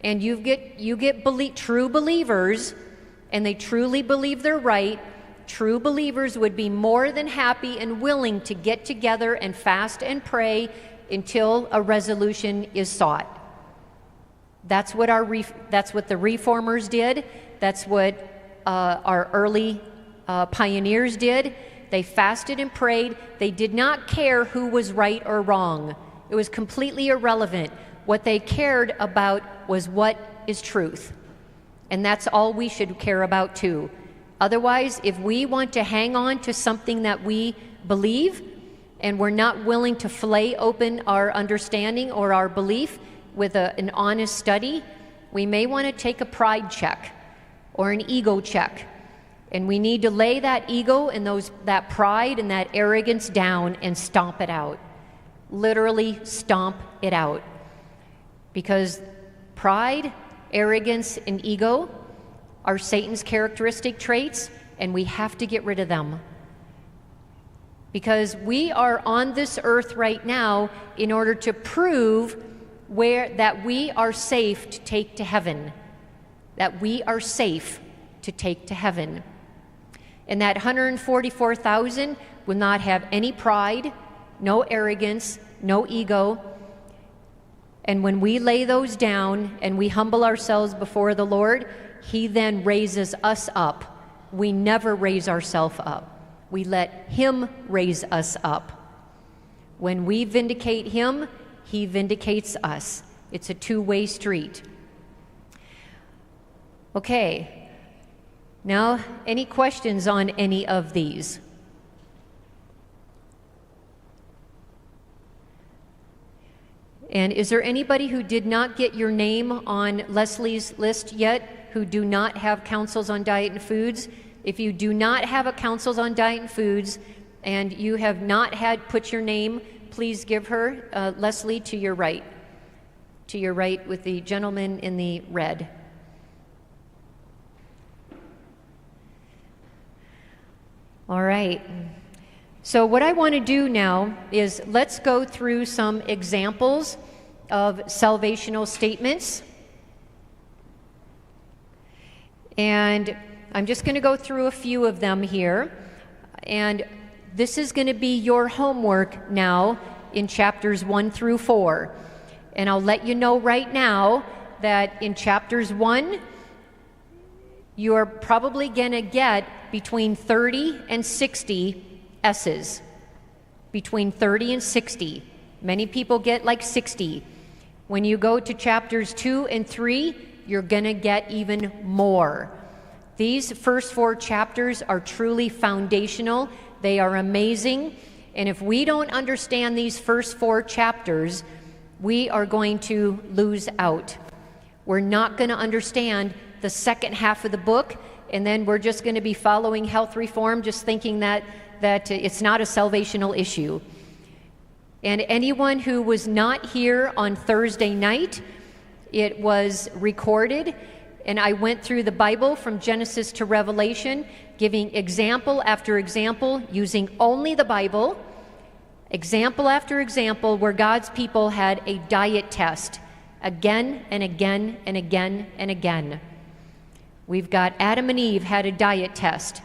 and you get true believers and they truly believe they're right, true believers would be more than happy and willing to get together and fast and pray until a resolution is sought. That's what the reformers did. That's what our early pioneers did. They fasted and prayed. They did not care who was right or wrong. It was completely irrelevant. What they cared about was what is truth. And that's all we should care about too. Otherwise, if we want to hang on to something that we believe and we're not willing to fillet open our understanding or our belief with an honest study, we may want to take a pride check or an ego check. And we need to lay that ego and that pride and that arrogance down and stomp it out. Literally stomp it out. Because pride, arrogance, and ego are Satan's characteristic traits, and we have to get rid of them. Because we are on this earth right now in order to prove that we are safe to take to heaven. That we are safe to take to heaven. And that 144,000 will not have any pride, no arrogance, no ego. And when we lay those down and we humble ourselves before the Lord, He then raises us up. We never raise ourselves up. We let Him raise us up. When we vindicate Him, He vindicates us. It's a two-way street. Okay. Now, any questions on any of these? And is there anybody who did not get your name on Leslie's list yet who do not have counsels on diet and foods? If you do not have a counsels on diet and foods and you have not put your name, please give her Leslie to your right. to your right with the gentleman in the red. All right. So what I want to do now is let's go through some examples of salvational statements. And I'm just going to go through a few of them here. And this is going to be your homework now in chapters 1 through 4. And I'll let you know right now that in chapters 1, you're probably going to get between 30 and 60 S's. Between 30 and 60. Many people get like 60. When you go to chapters 2 and 3, you're going to get even more. These first 4 chapters are truly foundational. They are amazing. And if we don't understand these first 4 chapters, we are going to lose out. We're not going to understand the second half of the book, and then we're just going to be following health reform, just thinking that it's not a salvational issue. And anyone who was not here on Thursday night, it was recorded, and I went through the Bible from Genesis to Revelation, giving example after example, using only the Bible, example after example, where God's people had a diet test again and again and again and again. We've got Adam and Eve had a diet test.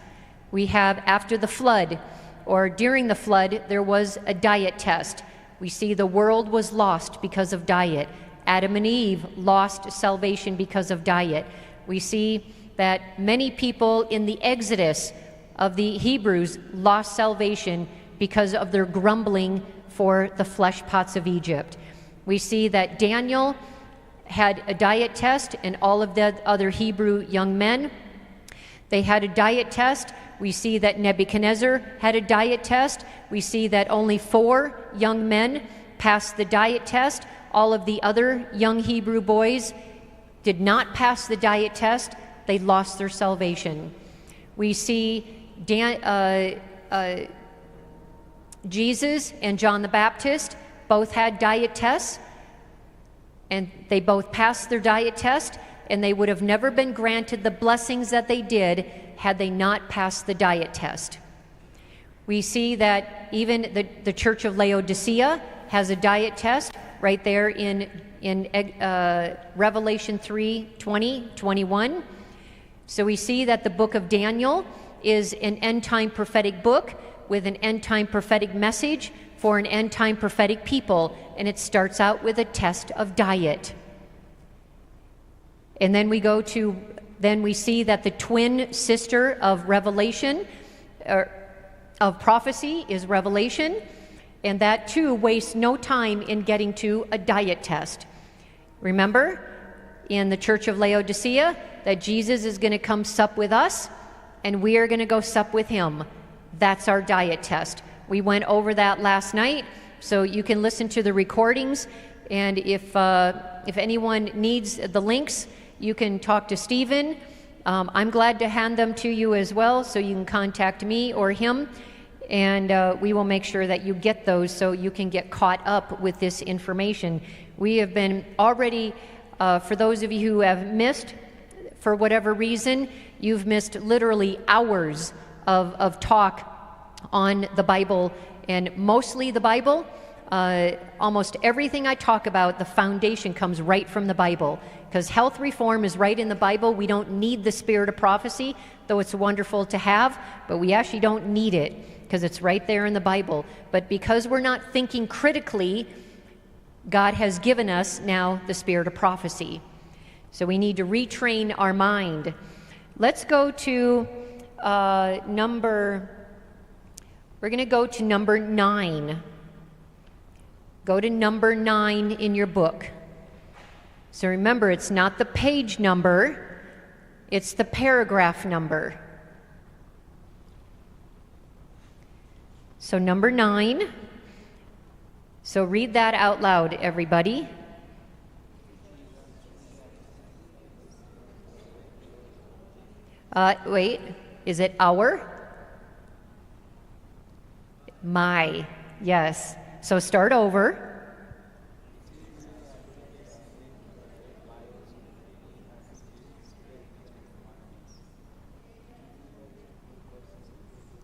We have after the flood, or during the flood, there was a diet test. We see the world was lost because of diet. Adam and Eve lost salvation because of diet. We see that many people in the Exodus of the Hebrews lost salvation because of their grumbling for the flesh pots of Egypt. We see that Daniel had a diet test, and all of the other Hebrew young men, they had a diet test. We see that Nebuchadnezzar had a diet test. We see that only 4 young men passed the diet test. All of the other young Hebrew boys did not pass the diet test. They lost their salvation. We see Jesus and John the Baptist both had diet tests, and they both passed their diet test, and they would have never been granted the blessings that they did had they not passed the diet test. We see that even the Church of Laodicea has a diet test right there in Revelation 3:20-21. So we see that the book of Daniel is an end-time prophetic book with an end-time prophetic message for an end-time prophetic people, and it starts out with a test of diet. And then we see that the twin sister of Revelation, of prophecy, is Revelation, and that too wastes no time in getting to a diet test. Remember, in the Church of Laodicea, that Jesus is going to come sup with us, and we are going to go sup with him. That's our diet test. We went over that last night, so you can listen to the recordings, and if anyone needs the links, you can talk to Stephen. I'm glad to hand them to you as well, so you can contact me or him, and we will make sure that you get those so you can get caught up with this information. We have been already, for those of you who have missed, for whatever reason, you've missed literally hours of talk on the Bible, and mostly the Bible. Almost everything I talk about, the foundation comes right from the Bible, because health reform is right in the Bible. We don't need the spirit of prophecy, though it's wonderful to have, but we actually don't need it because it's right there in the Bible. But because we're not thinking critically, God has given us now the spirit of prophecy. So we need to retrain our mind. Let's go to we're going to go to number 9. Go to number 9 in your book. So remember, it's not the page number, it's the paragraph number. So number 9. So read that out loud, everybody. Wait, is it our? My, yes. So start over.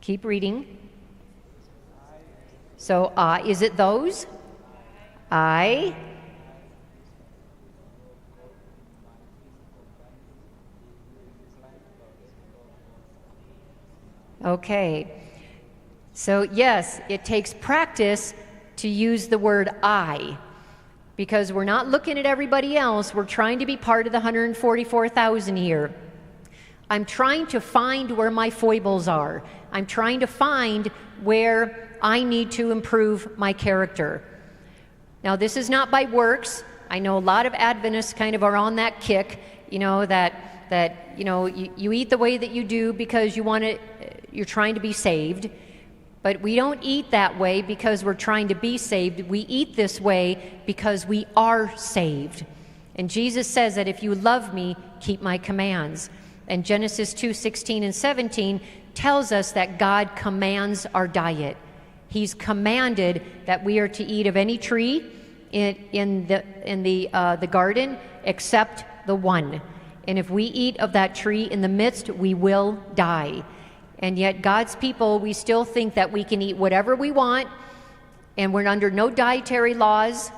Keep reading. So, is it those? I. Okay. So, yes, it takes practice to use the word I, because we're not looking at everybody else. We're trying to be part of the 144,000 here. I'm trying to find where my foibles are. I'm trying to find where I need to improve my character. Now, this is not by works. I know a lot of Adventists kind of are on that kick, that you eat the way that you do because you're trying to be saved. But we don't eat that way because we're trying to be saved. We eat this way because we are saved. And Jesus says that if you love me, keep my commands. And Genesis 2:16 and 17 tells us that God commands our diet. He's commanded that we are to eat of any tree in the garden except the one. And if we eat of that tree in the midst, we will die. And yet God's people, we still think that we can eat whatever we want, and we're under no dietary laws,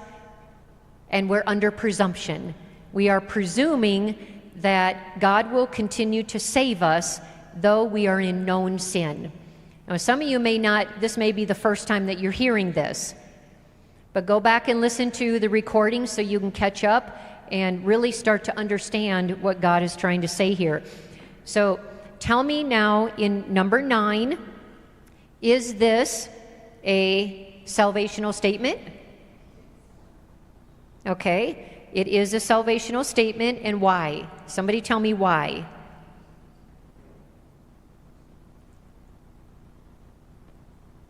and we're under presumption. We are presuming that God will continue to save us, though we are in known sin. Now, some of you this may be the first time that you're hearing this, but go back and listen to the recording so you can catch up and really start to understand what God is trying to say here. So, tell me now in number 9, is this a salvational statement? Okay, it is a salvational statement, and why? Somebody tell me why.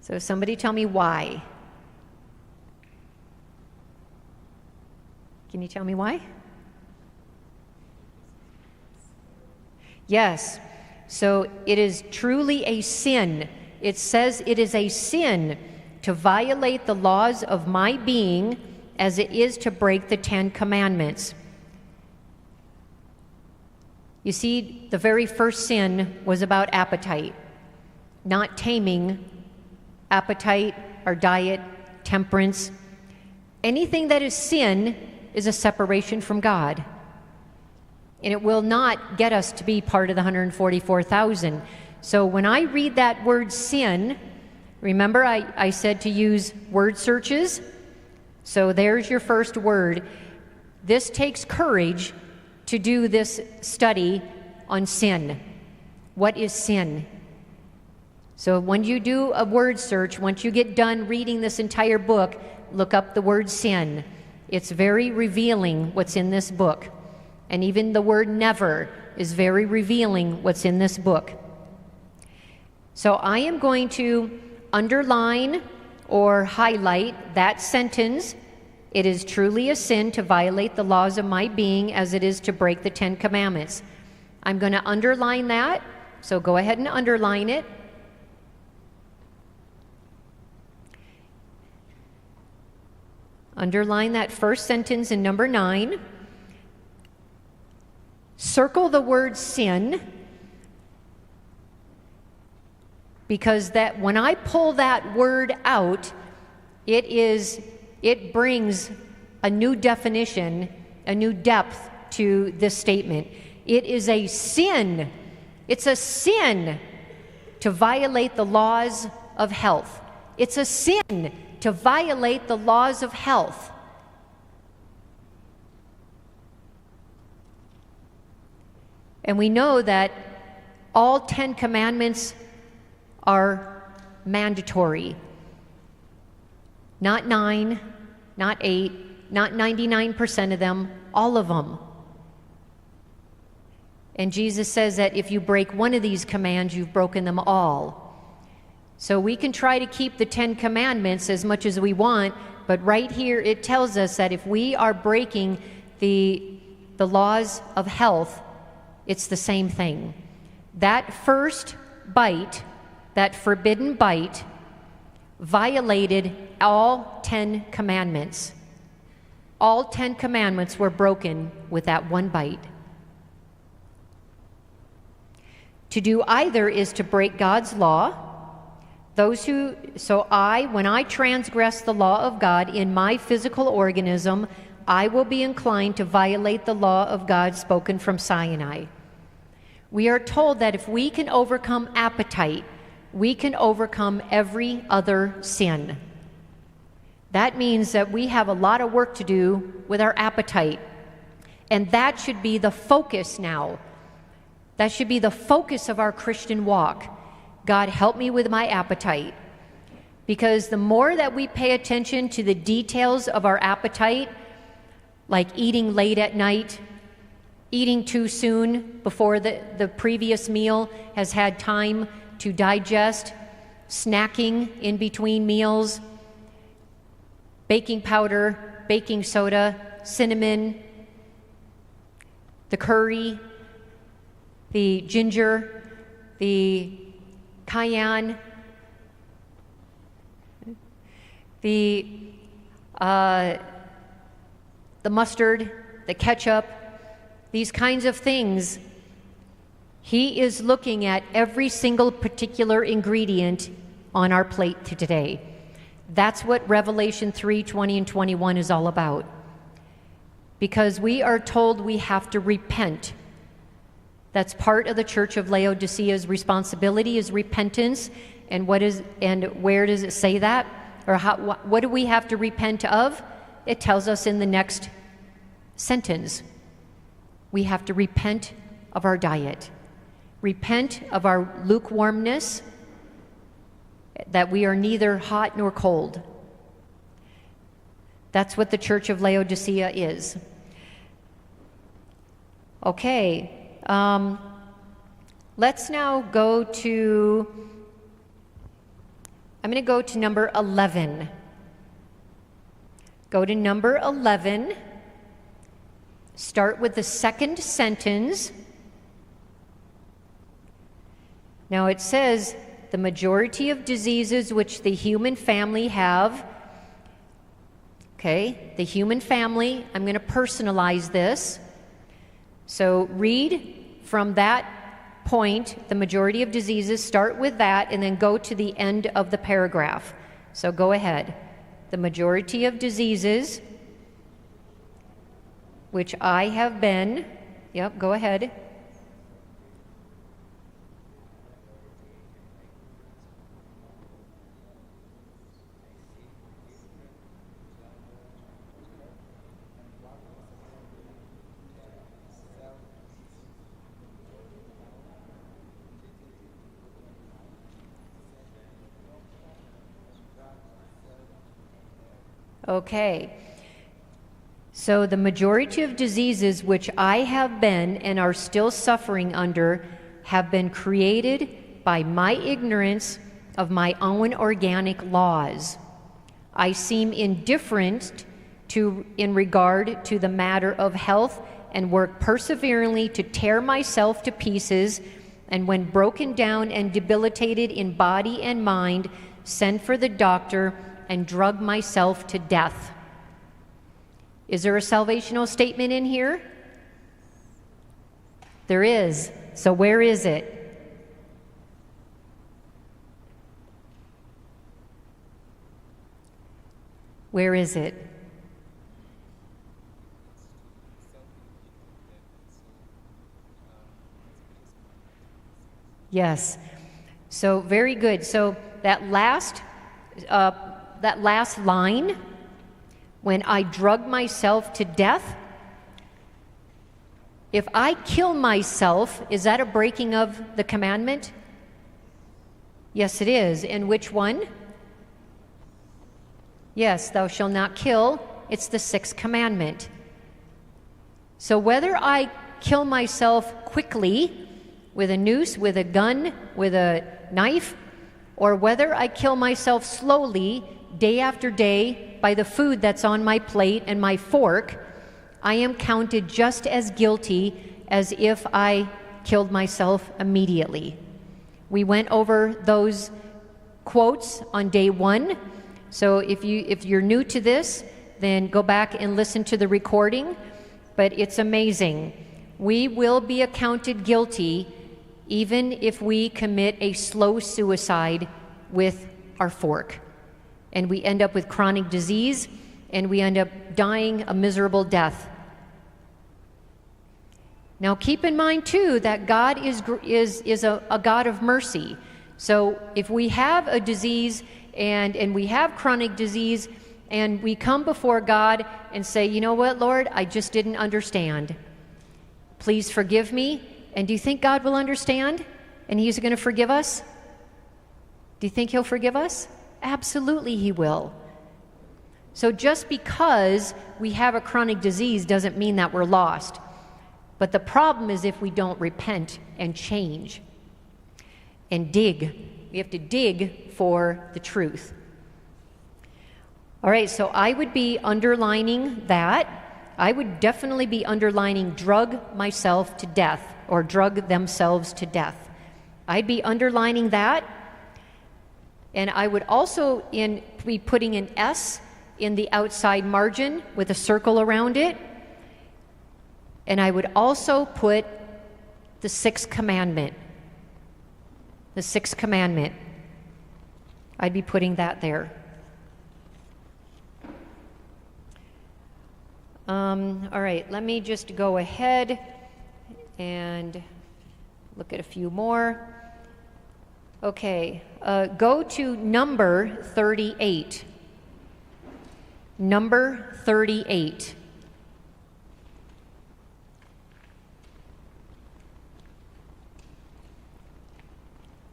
So somebody tell me why. Can you tell me why? Yes. So it is truly a sin. It says it is a sin to violate the laws of my being as it is to break the 10 commandments. You see, the very first sin was about appetite, not taming appetite or diet, temperance. Anything that is sin is a separation from God. And it will not get us to be part of the 144,000. So when I read that word sin, remember I said to use word searches? So there's your first word. This takes courage to do this study on sin. What is sin? So when you do a word search, once you get done reading this entire book, look up the word sin. It's very revealing what's in this book. And even the word never is very revealing what's in this book. So I am going to underline or highlight that sentence. It is truly a sin to violate the laws of my being as it is to break the 10 commandments. I'm going to underline that. So go ahead and underline it. Underline that first sentence in number 9. Circle the word sin, because that when I pull that word out, it brings a new definition, a new depth to this statement. It is a sin. It's a sin to violate the laws of health. It's a sin to violate the laws of health. And we know that all 10 commandments are mandatory. Not 9, not 8, not 99% of them, all of them. And Jesus says that if you break one of these commands, you've broken them all. So we can try to keep the 10 commandments as much as we want, but right here it tells us that if we are breaking the laws of health, it's the same thing. That first bite, that forbidden bite, violated all 10 commandments. All 10 commandments were broken with that one bite. To do either is to break God's law, When I transgress the law of God in my physical organism, I will be inclined to violate the law of God spoken from Sinai. We are told that if we can overcome appetite, we can overcome every other sin. That means that we have a lot of work to do with our appetite. And that should be the focus now. That should be the focus of our Christian walk. God, help me with my appetite. Because the more that we pay attention to the details of our appetite, like eating late at night, eating too soon before the previous meal has had time to digest, snacking in between meals, baking powder, baking soda, cinnamon, the curry, the ginger, the cayenne, the mustard, the ketchup, these kinds of things. He is looking at every single particular ingredient on our plate today. That's what Revelation 3:20 and 21 is all about. Because we are told we have to repent. That's part of the Church of Laodicea's responsibility, is repentance. And where does it say that? Or what do we have to repent of? It tells us in the next sentence. We have to repent of our diet. Repent of our lukewarmness, that we are neither hot nor cold. That's what the Church of Laodicea is. Okay, let's now go to, I'm going to go to number 11. Go to number 11. Start with the second sentence. Now it says, the majority of diseases which the human family have. Okay, the human family, I'm going to personalize this. So read from that point, the majority of diseases, start with that, and then go to the end of the paragraph. So go ahead. The majority of diseases which I have been, yep, go ahead. Okay, so the majority of diseases which I have been and are still suffering under have been created by my ignorance of my own organic laws. I seem indifferent in regard to the matter of health and work perseveringly to tear myself to pieces, and when broken down and debilitated in body and mind, send for the doctor and drug myself to death. Is there a salvational statement in here? There is. So where is it? Where is it? Yes. So very good. So that last line, when I drug myself to death, if I kill myself, is that a breaking of the commandment? Yes, it is. And which one? Yes, thou shalt not kill. It's the 6th commandment. So whether I kill myself quickly with a noose, with a gun, with a knife, or whether I kill myself slowly, day after day, by the food that's on my plate and my fork, I am counted just as guilty as if I killed myself immediately. We went over those quotes on day 1. So if you're new to this, then go back and listen to the recording. But it's amazing. We will be accounted guilty even if we commit a slow suicide with our fork. And we end up with chronic disease, and we end up dying a miserable death. Now keep in mind too that God is a God of mercy. So if we have a disease and we have chronic disease and we come before God and say, you know what, Lord, I just didn't understand. Please forgive me. And do you think God will understand and he's going to forgive us? Do you think he'll forgive us? Absolutely he will. So just because we have a chronic disease doesn't mean that we're lost. But the problem is if we don't repent and change and dig. We have to dig for the truth. All right, so I would be underlining that. I would definitely be underlining drug myself to death or drug themselves to death. I'd be underlining that. And I would also be putting an S in the outside margin with a circle around it. And I would also put the sixth commandment. The sixth commandment. I'd be putting that there. All right, let me just go ahead and look at a few more. Okay, go to number 38. Number 38.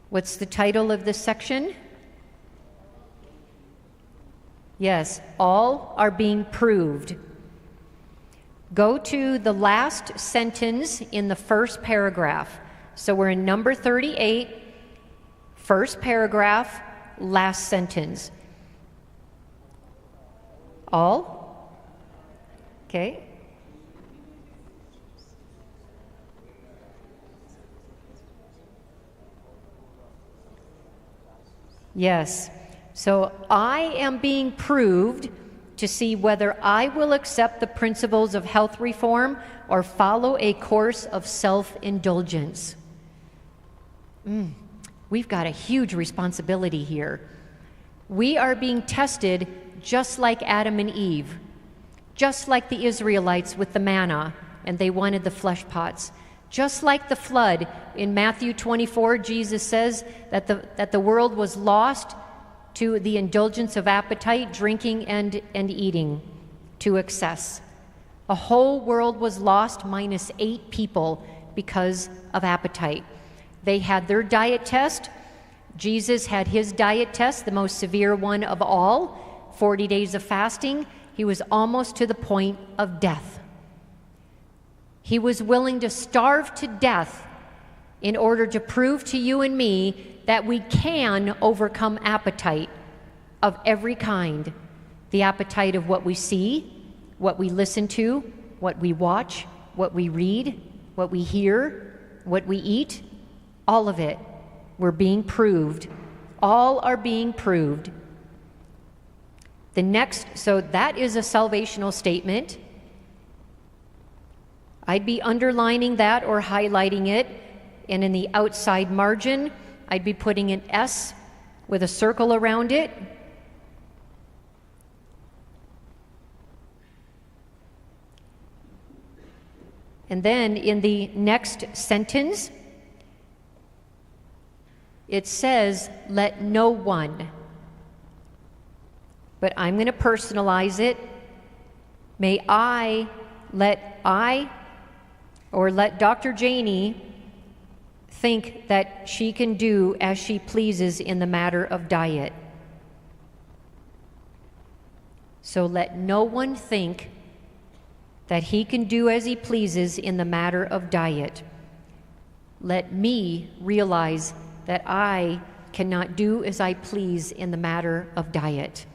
What's the title of this section? Yes, all are being proved. Go to the last sentence in the first paragraph. So we're in number 38, first paragraph, last sentence. All? Okay. Yes. So I am being proved to see whether I will accept the principles of health reform or follow a course of self-indulgence. We've got a huge responsibility here. We are being tested just like Adam and Eve, just like the Israelites with the manna, and they wanted the flesh pots. Just like the flood, in Matthew 24, Jesus says that the world was lost to the indulgence of appetite, drinking and eating to excess. A whole world was lost minus 8 people because of appetite. They had their diet test. Jesus had his diet test, the most severe one of all, 40 days of fasting. He was almost to the point of death. He was willing to starve to death in order to prove to you and me that we can overcome appetite of every kind. The appetite of what we see, what we listen to, what we watch, what we read, what we hear, what we eat, all of it. We're being proved. All are being proved. The next, so that is a salvational statement. I'd be underlining that or highlighting it, and in the outside margin, I'd be putting an S with a circle around it. And then in the next sentence, it says, let no one, but I'm going to personalize it. May let Dr. Janie think that she can do as she pleases in the matter of diet. So let no one think that he can do as he pleases in the matter of diet. Let me realize that I cannot do as I please in the matter of diet.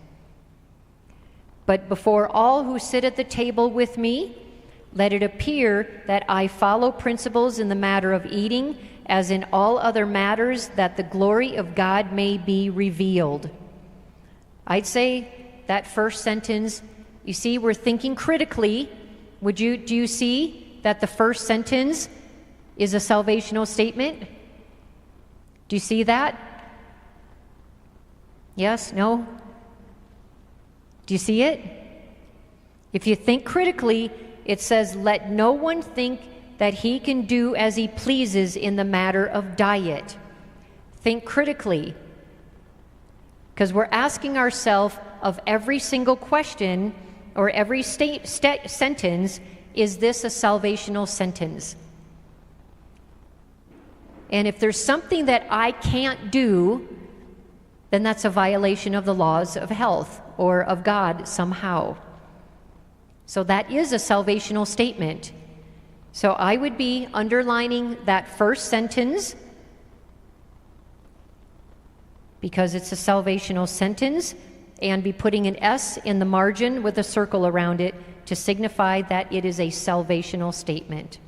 But before all who sit at the table with me, let it appear that I follow principles in the matter of eating, as in all other matters, that the glory of God may be revealed. I'd say that first sentence, you see, we're thinking critically. Do you see that the first sentence is a salvational statement? Do you see that? Yes? No? Do you see it? If you think critically, it says, let no one think that he can do as he pleases in the matter of diet. Think critically. Because we're asking ourselves of every single question or every sentence, is this a salvational sentence? And if there's something that I can't do, then that's a violation of the laws of health or of God somehow. So that is a salvational statement. So I would be underlining that first sentence because it's a salvational sentence, and be putting an S in the margin with a circle around it to signify that it is a salvational statement.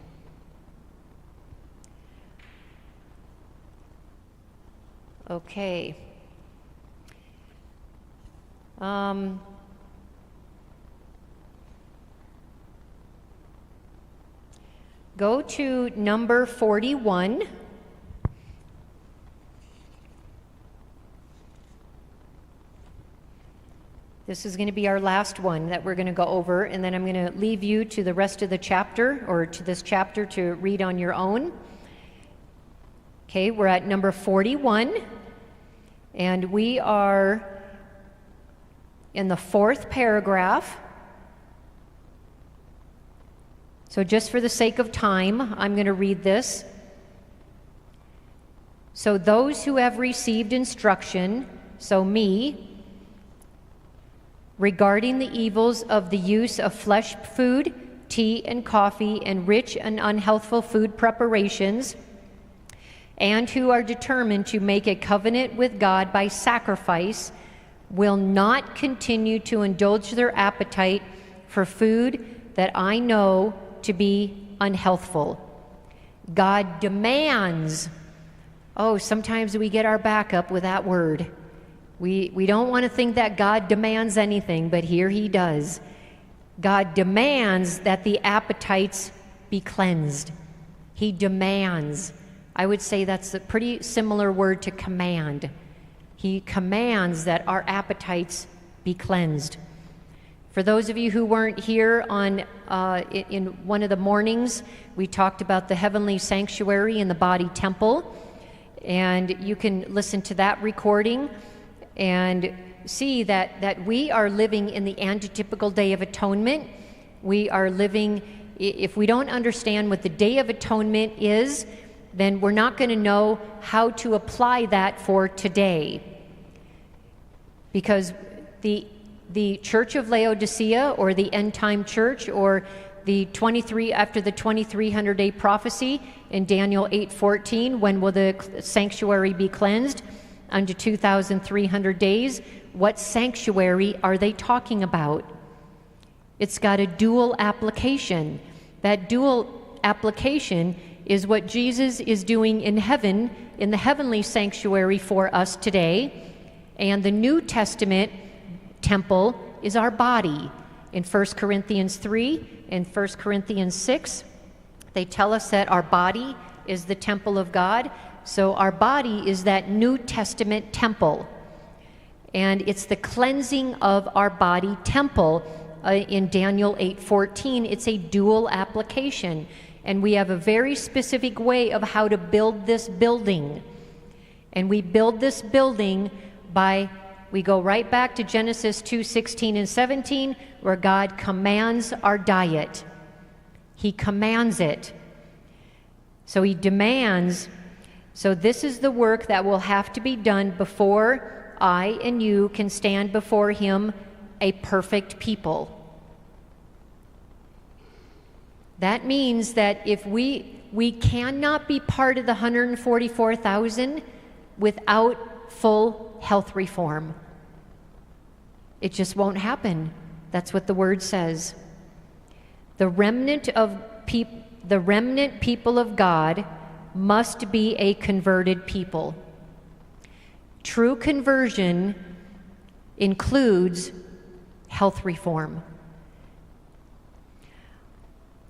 Okay. Go to number 41. This is going to be our last one that we're going to go over, and then I'm going to leave you to the rest of the chapter, or to this chapter, to read on your own. Okay, we're at number 41, and we are in the 4th paragraph. So just for the sake of time, I'm going to read this. So those who have received instruction, so me, regarding the evils of the use of flesh food, tea and coffee, and rich and unhealthful food preparations, and who are determined to make a covenant with God by sacrifice, will not continue to indulge their appetite for food that I know to be unhealthful. God demands. Oh, sometimes we get our back up with that word. We don't want to think that God demands anything, but here he does. God demands that the appetites be cleansed. He demands. I would say that's a pretty similar word to command. He commands that our appetites be cleansed. For those of you who weren't here on in one of the mornings, we talked about the heavenly sanctuary and the body temple, and you can listen to that recording and see that we are living in the antitypical Day of Atonement. We are living, if we don't understand what the Day of Atonement is, then we're not going to know how to apply that for today. Because the Church of Laodicea, or the end time church, or the 23 after the 2300-day prophecy in Daniel 8:14, when will the sanctuary be cleansed? Unto 2,300 days. What sanctuary are they talking about? It's got a dual application. That dual application is what Jesus is doing in heaven, in the heavenly sanctuary for us today. And the New Testament temple is our body. In 1 Corinthians 3 and 1 Corinthians 6, they tell us that our body is the temple of God. So our body is that New Testament temple. And it's the cleansing of our body temple. In Daniel 8:14, it's a dual application. And we have a very specific way of how to build this building. And we build this building by, we go right back to Genesis 2:16 and 17, where God commands our diet. He commands it. So he demands. So this is the work that will have to be done before I and you can stand before him a perfect people. That means that if we cannot be part of the 144,000 without full health reform. It just won't happen. That's what the word says. The remnant people of God must be a converted people. True conversion includes health reform.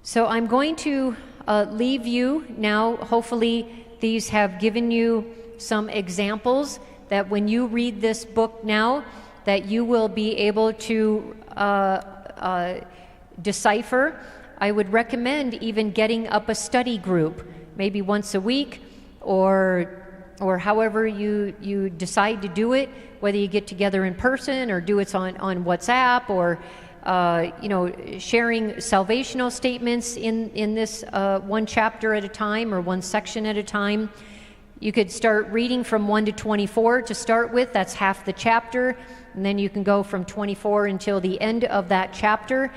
So I'm going to leave you now. Hopefully these have given you some examples that when you read this book now, that you will be able to decipher. I would recommend even getting up a study group, maybe once a week, or however you decide to do it, whether you get together in person or do it on WhatsApp, or sharing salvational statements in this one chapter at a time or one section at a time. You could start reading from 1 to 24 to start with. That's half the chapter. And then you can go from 24 until the end of that chapter.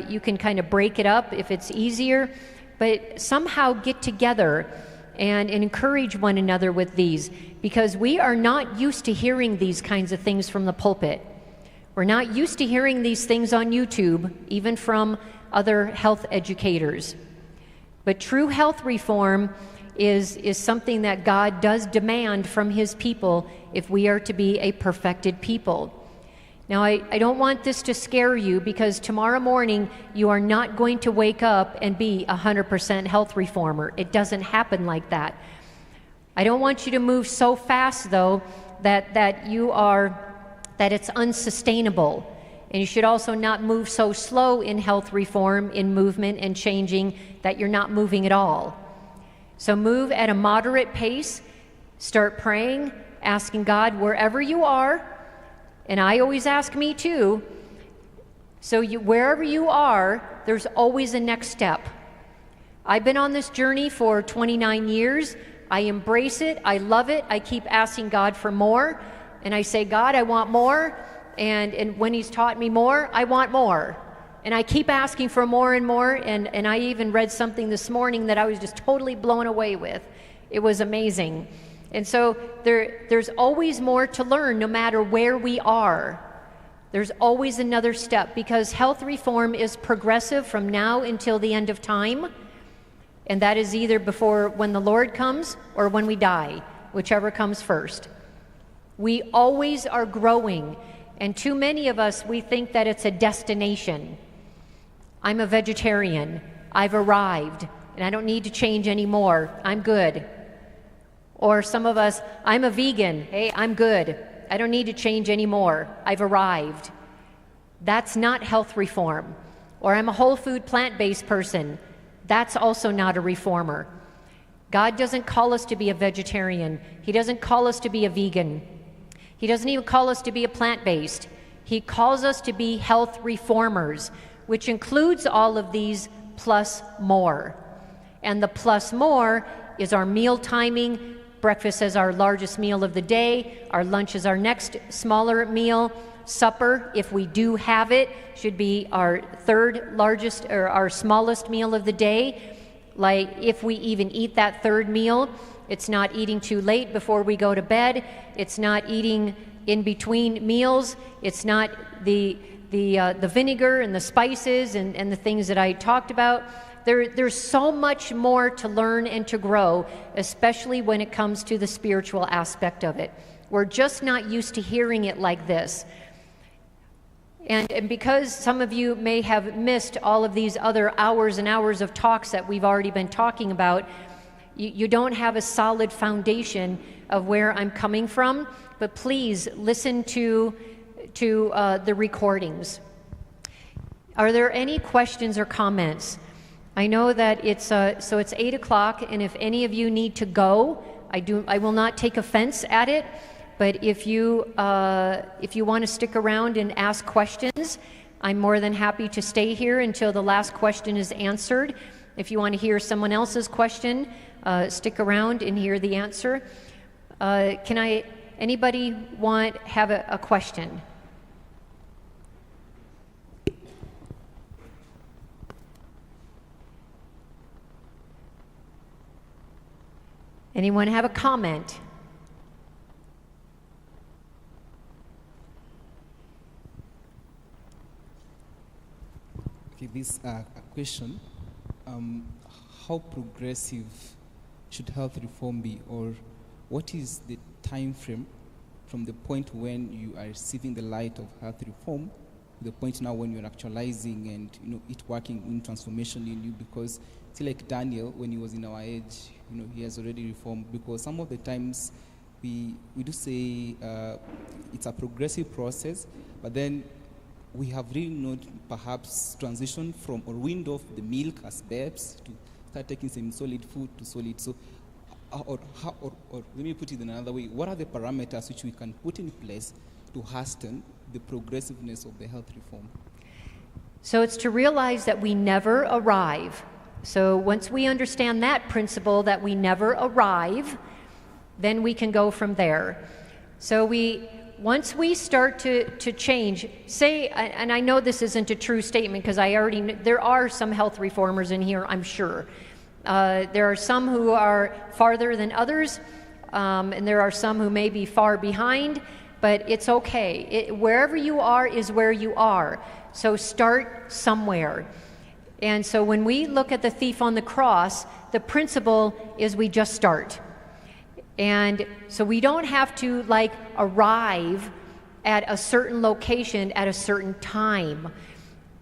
You can kind of break it up if it's easier. But somehow get together and encourage one another with these, because we are not used to hearing these kinds of things from the pulpit. We're not used to hearing these things on YouTube, even from other health educators. But true health reform is something that God does demand from his people if we are to be a perfected people. Now, I don't want this to scare you, because tomorrow morning you are not going to wake up and be 100% health reformer. It doesn't happen like that. I don't want you to move so fast, though, that it's unsustainable. And you should also not move so slow in health reform, in movement and changing, that you're not moving at all. So move at a moderate pace. Start praying, asking God wherever you are. And I always ask me too. So wherever you are, there's always a next step. I've been on this journey for 29 years. I embrace it. I love it. I keep asking God for more. And I say, God, I want more. And when he's taught me more, I want more. And I keep asking for more and more. And I even read something this morning that I was just totally blown away with. It was amazing. And so there's always more to learn, no matter where we are. There's always another step, because health reform is progressive from now until the end of time. And that is either before when the Lord comes or when we die, whichever comes first. We always are growing. And too many of us, we think that it's a destination. I'm a vegetarian. I've arrived, and I don't need to change anymore. I'm good. Or some of us, I'm a vegan. Hey, I'm good. I don't need to change anymore. I've arrived. That's not health reform. Or I'm a whole food plant-based person. That's also not a reformer. God doesn't call us to be a vegetarian. He doesn't call us to be a vegan. He doesn't even call us to be a plant-based. He calls us to be health reformers, which includes all of these plus more. And the plus more is our meal timing. Breakfast is our largest meal of the day. Our lunch is our next smaller meal. Supper, if we do have it, should be our third largest or our smallest meal of the day. Like, if we even eat that third meal, it's not eating too late before we go to bed. It's not eating in between meals. It's not the vinegar and the spices and the things that I talked about. There's so much more to learn and to grow, especially when it comes to the spiritual aspect of it. We're just not used to hearing it like this. And because some of you may have missed all of these other hours and hours of talks that we've already been talking about, you don't have a solid foundation of where I'm coming from, but please listen to the recordings. Are there any questions or comments? I know that it's 8 o'clock, and if any of you need to go, I will not take offense at it. But if you want to stick around and ask questions, I'm more than happy to stay here until the last question is answered. If you want to hear someone else's question, stick around and hear the answer. Anybody have a question? Anyone have a comment? Okay, this question, how progressive should health reform be, or what is the time frame from the point when you are receiving the light of health reform to the point now when you're actualizing and it working in transformation in you? Because see, like Daniel, when he was in our age, he has already reformed, because some of the times we do say it's a progressive process, but then we have really not perhaps transitioned from or weaned off the milk as babes to start taking some solid food to solid. So, or let me put it in another way, what are the parameters which we can put in place to hasten the progressiveness of the health reform? So it's to realize that we never arrive. So once we understand that principle, that we never arrive, then we can go from there. So once we start to change, say, and I know this isn't a true statement because there are some health reformers in here, I'm sure. There are some who are farther than others, and there are some who may be far behind, but it's okay. Wherever you are is where you are. So start somewhere. And so when we look at the thief on the cross, the principle is we just start. And so we don't have to arrive at a certain location at a certain time.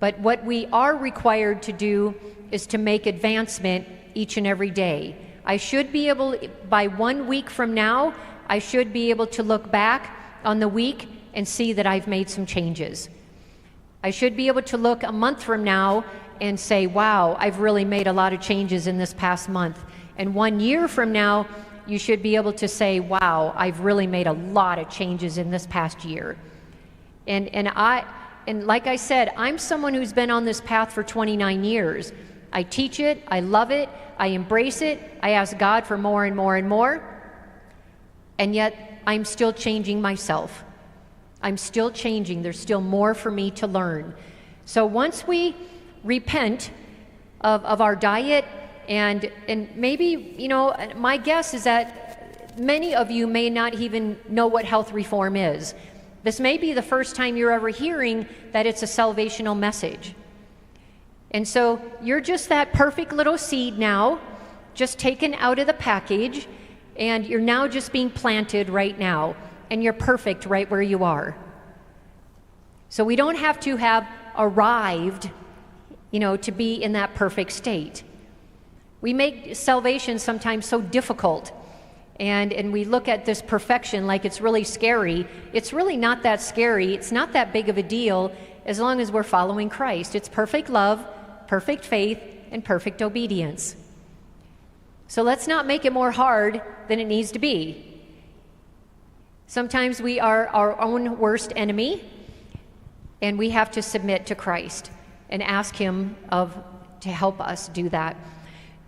But what we are required to do is to make advancement each and every day. I should be able, by 1 week from now, I should be able to look back on the week and see that I've made some changes. I should be able to look a month from now and say, wow, I've really made a lot of changes in this past month. And 1 year from now, you should be able to say, wow, I've really made a lot of changes in this past year. And like I said, I'm someone who's been on this path for 29 years. I teach it, I love it, I embrace it, I ask God for more and more and more, and yet I'm still changing myself. I'm still changing. There's still more for me to learn. So once we repent of our diet, and maybe, my guess is that many of you may not even know what health reform is. This may be the first time you're ever hearing that it's a salvational message. And so you're just that perfect little seed now, just taken out of the package, and you're now just being planted right now, and you're perfect right where you are. So we don't have to have arrived, to be in that perfect state. We make salvation sometimes so difficult, and we look at this perfection like it's really scary. It's really not that scary. It's not that big of a deal as long as we're following Christ. It's perfect love, perfect faith, and perfect obedience. So let's not make it more hard than it needs to be. Sometimes we are our own worst enemy, and we have to submit to Christ and ask Him to help us do that.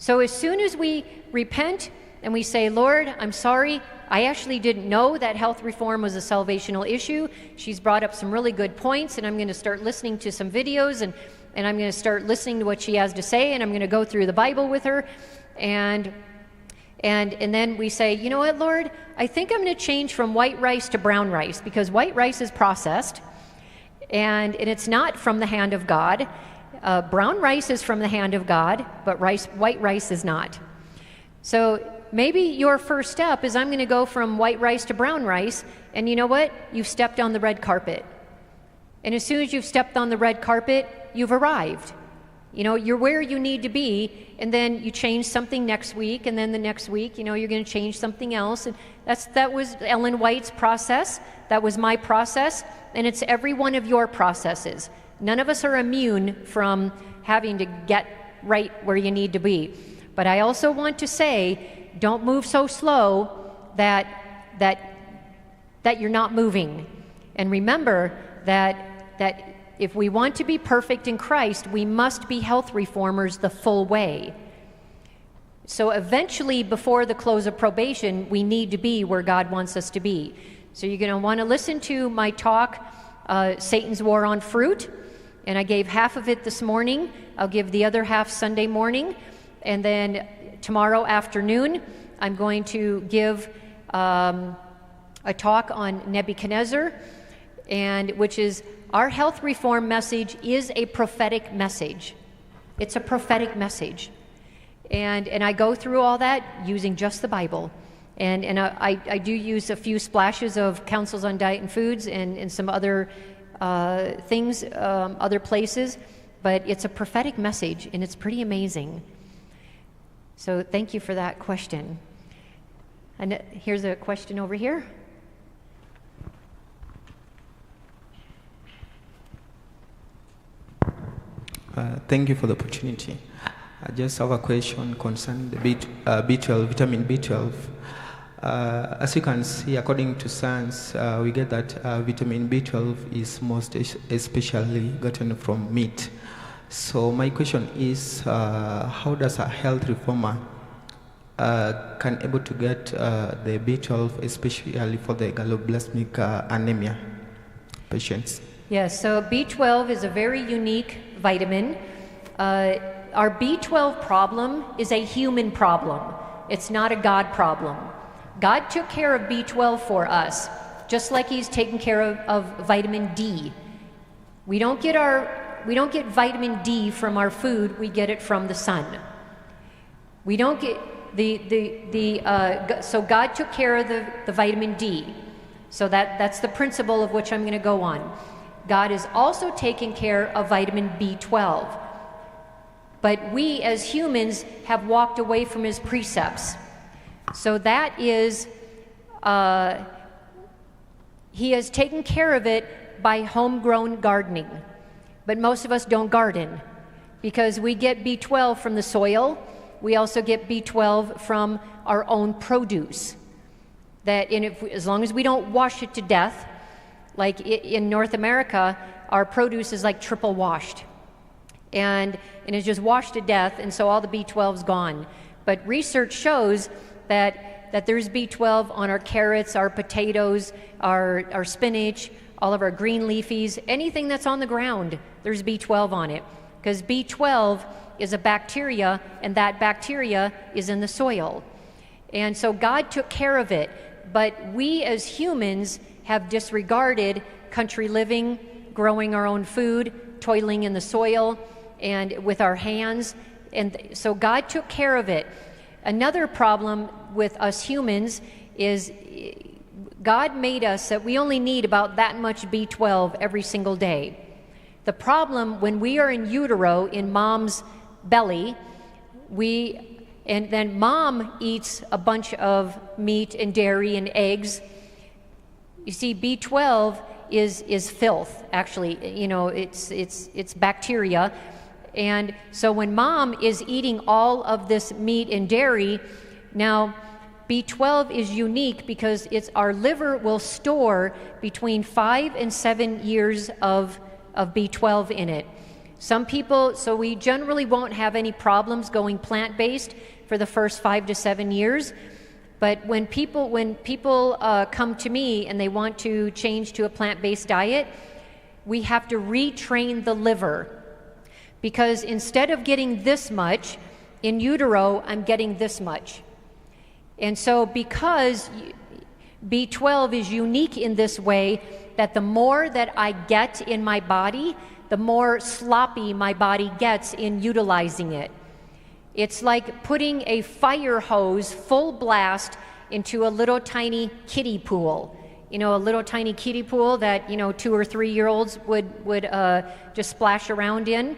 So as soon as we repent and we say, Lord, I'm sorry, I actually didn't know that health reform was a salvational issue. She's brought up some really good points, and I'm going to start listening to some videos, and I'm going to start listening to what she has to say, and I'm going to go through the Bible with her. And then we say, you know what, Lord, I think I'm going to change from white rice to brown rice, because white rice is processed, and it's not from the hand of God. Brown rice is from the hand of God, but white rice is not. So maybe your first step is, I'm going to go from white rice to brown rice, and you know what? You've stepped on the red carpet. And as soon as you've stepped on the red carpet, you've arrived. You're where you need to be, and then you change something next week, and then the next week, you're going to change something else. And that was Ellen White's process. That was my process, and it's every one of your processes. None of us are immune from having to get right where you need to be. But I also want to say, don't move so slow that you're not moving. And remember that if we want to be perfect in Christ, we must be health reformers the full way. So eventually, before the close of probation, we need to be where God wants us to be. So you're going to want to listen to my talk, Satan's War on Fruit. And I gave half of it this morning. I'll give the other half Sunday morning. And then tomorrow afternoon, I'm going to give a talk on Nebuchadnezzar, which is our health reform message is a prophetic message. It's a prophetic message. And I go through all that using just the Bible. And I do use a few splashes of Counsels on Diet and Foods and some other things, other places, but it's a prophetic message, and it's pretty amazing. So thank you for that question. And here's a question over here. Thank you for the opportunity. I just have a question concerning the B12, vitamin B12. As you can see, according to science, we get that vitamin B12 is most especially gotten from meat. So my question is, how does a health reformer can able to get the B12, especially for the galactoblasmic anemia patients? Yes, so B12 is a very unique vitamin. Our B12 problem is a human problem. It's not a God problem. God took care of B12 for us, just like He's taken care of vitamin D. We don't get vitamin D from our food, we get it from the sun. We don't get so God took care of the vitamin D. So that's the principle of which I'm going to go on. God is also taking care of vitamin B12. But we as humans have walked away from His precepts. So that is, He has taken care of it by homegrown gardening. But most of us don't garden because we get B12 from the soil. We also get B12 from our own produce. As long as we don't wash it to death, like in North America, our produce is like triple washed. And it's just washed to death, and so all the B12's gone. But research shows that there's B12 on our carrots, our potatoes, our spinach, all of our green leafies, anything that's on the ground, there's B12 on it. Because B12 is a bacteria, and that bacteria is in the soil. And so God took care of it, but we as humans have disregarded country living, growing our own food, toiling in the soil, and with our hands. And so God took care of it. Another problem with us humans is God made us that we only need about that much B12 every single day. The problem when we are in utero, in mom's belly, and then mom eats a bunch of meat and dairy and eggs. You see, B12 is filth, actually. It's bacteria. And so when mom is eating all of this meat and dairy, now B12 is unique because our liver will store between 5 and 7 years of B12 in it. Some people, so we generally won't have any problems going plant-based for the first 5 to 7 years. But when people come to me and they want to change to a plant-based diet, we have to retrain the liver. Because instead of getting this much, in utero, I'm getting this much. And so because B12 is unique in this way, that the more that I get in my body, the more sloppy my body gets in utilizing it. It's like putting a fire hose full blast into a little tiny kiddie pool. A little tiny kiddie pool that, 2 or 3 year olds would just splash around in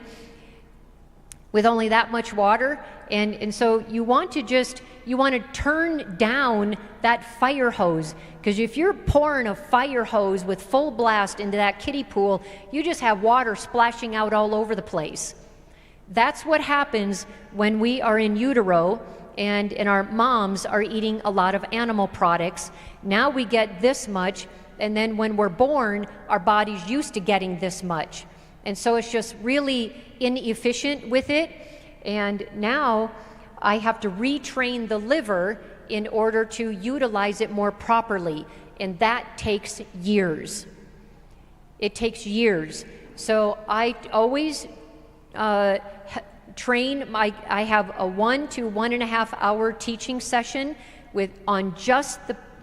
with only that much water. And so you want to turn down that fire hose, because if you're pouring a fire hose with full blast into that kiddie pool, you just have water splashing out all over the place. That's what happens when we are in utero and our moms are eating a lot of animal products. Now we get this much, and then when we're born, our body's used to getting this much. And so it's just really inefficient with it. And now I have to retrain the liver in order to utilize it more properly. And that takes years. It takes years. So I always train. I have a 1 to 1.5 hour teaching session on just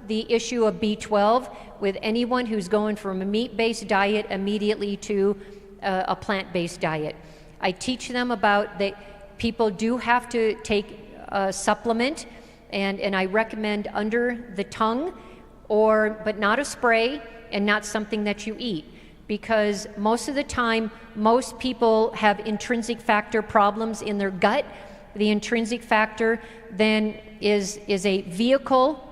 the issue of B12 with anyone who's going from a meat-based diet immediately to a plant-based diet. I teach them about that people do have to take a supplement, and I recommend under the tongue, but not a spray and not something that you eat. Because most of the time, most people have intrinsic factor problems in their gut. The intrinsic factor then is a vehicle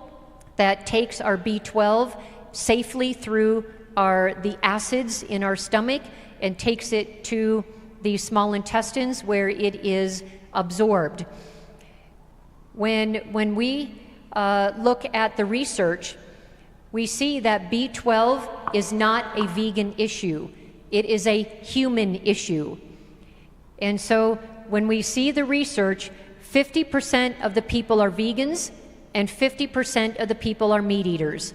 that takes our B12 safely through the acids in our stomach and takes it to the small intestines where it is absorbed. When we look at the research, we see that B12 is not a vegan issue. It is a human issue. And so when we see the research, 50% of the people are vegans and 50% of the people are meat eaters.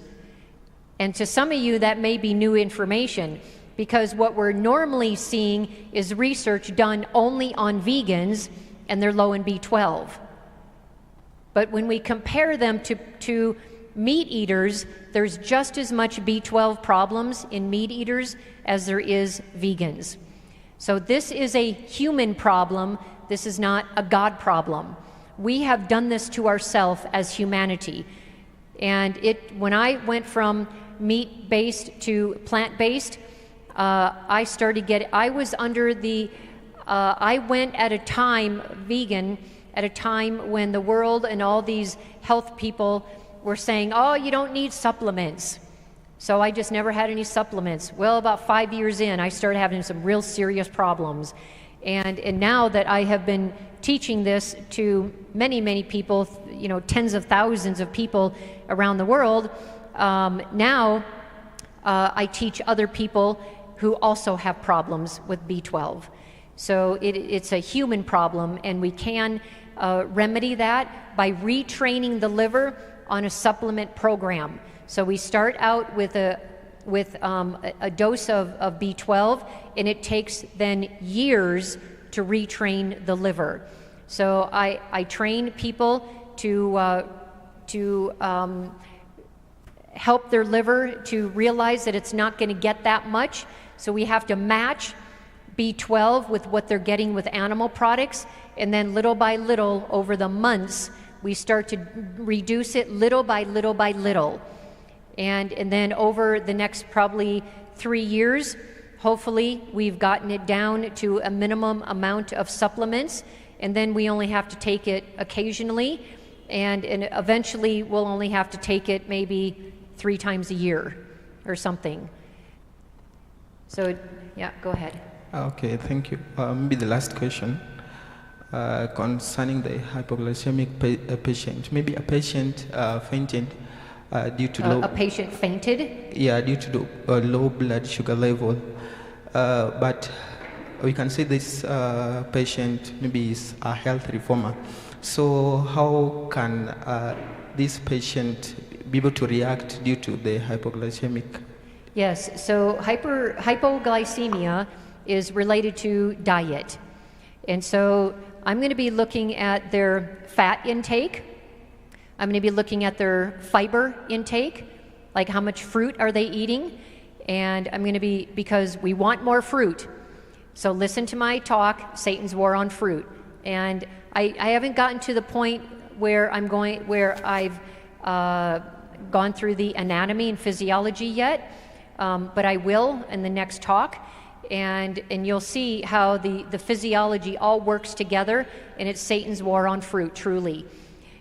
And to some of you, that may be new information, because what we're normally seeing is research done only on vegans, and they're low in B12. But when we compare them to meat eaters, there's just as much B12 problems in meat eaters as there is vegans. So this is a human problem. This is not a God problem. We have done this to ourselves as humanity. And when I went from meat-based to plant-based, I went at a time vegan, at a time when the world and all these health people were saying, oh, you don't need supplements. So I just never had any supplements. Well, about 5 years in, I started having some real serious problems. And now that I have been teaching this to many, many people, tens of thousands of people around the world, now I teach other people who also have problems with B12. So it's a human problem, and we can remedy that by retraining the liver on a supplement program. So we start out with a dose of B12, and it takes then years to retrain the liver. So I train people to help their liver to realize that it's not going to get that much. So we have to match B12 with what they're getting with animal products, and then little by little over the months we start to reduce it little by little by little. And then over the next probably 3 years, hopefully we've gotten it down to a minimum amount of supplements, and then we only have to take it occasionally, and eventually we'll only have to take it maybe 3 times a year or something. So, yeah, go ahead. Okay, thank you. Maybe the last question concerning the hypoglycemic patient. Maybe a patient fainted due to low... A patient fainted? Yeah, due to the low blood sugar level. But we can say this patient maybe is a health reformer. So how can this patient be able to react due to the hypoglycemic? Yes, so hypoglycemia is related to diet. And so I'm going to be looking at their fat intake. I'm going to be looking at their fiber intake, like how much fruit are they eating. And I'm going to be, because we want more fruit. So listen to my talk, Satan's War on Fruit. And I haven't gotten to the point where I've gone through the anatomy and physiology yet, but I will in the next talk. And you'll see how the physiology all works together, and it's Satan's war on fruit, truly.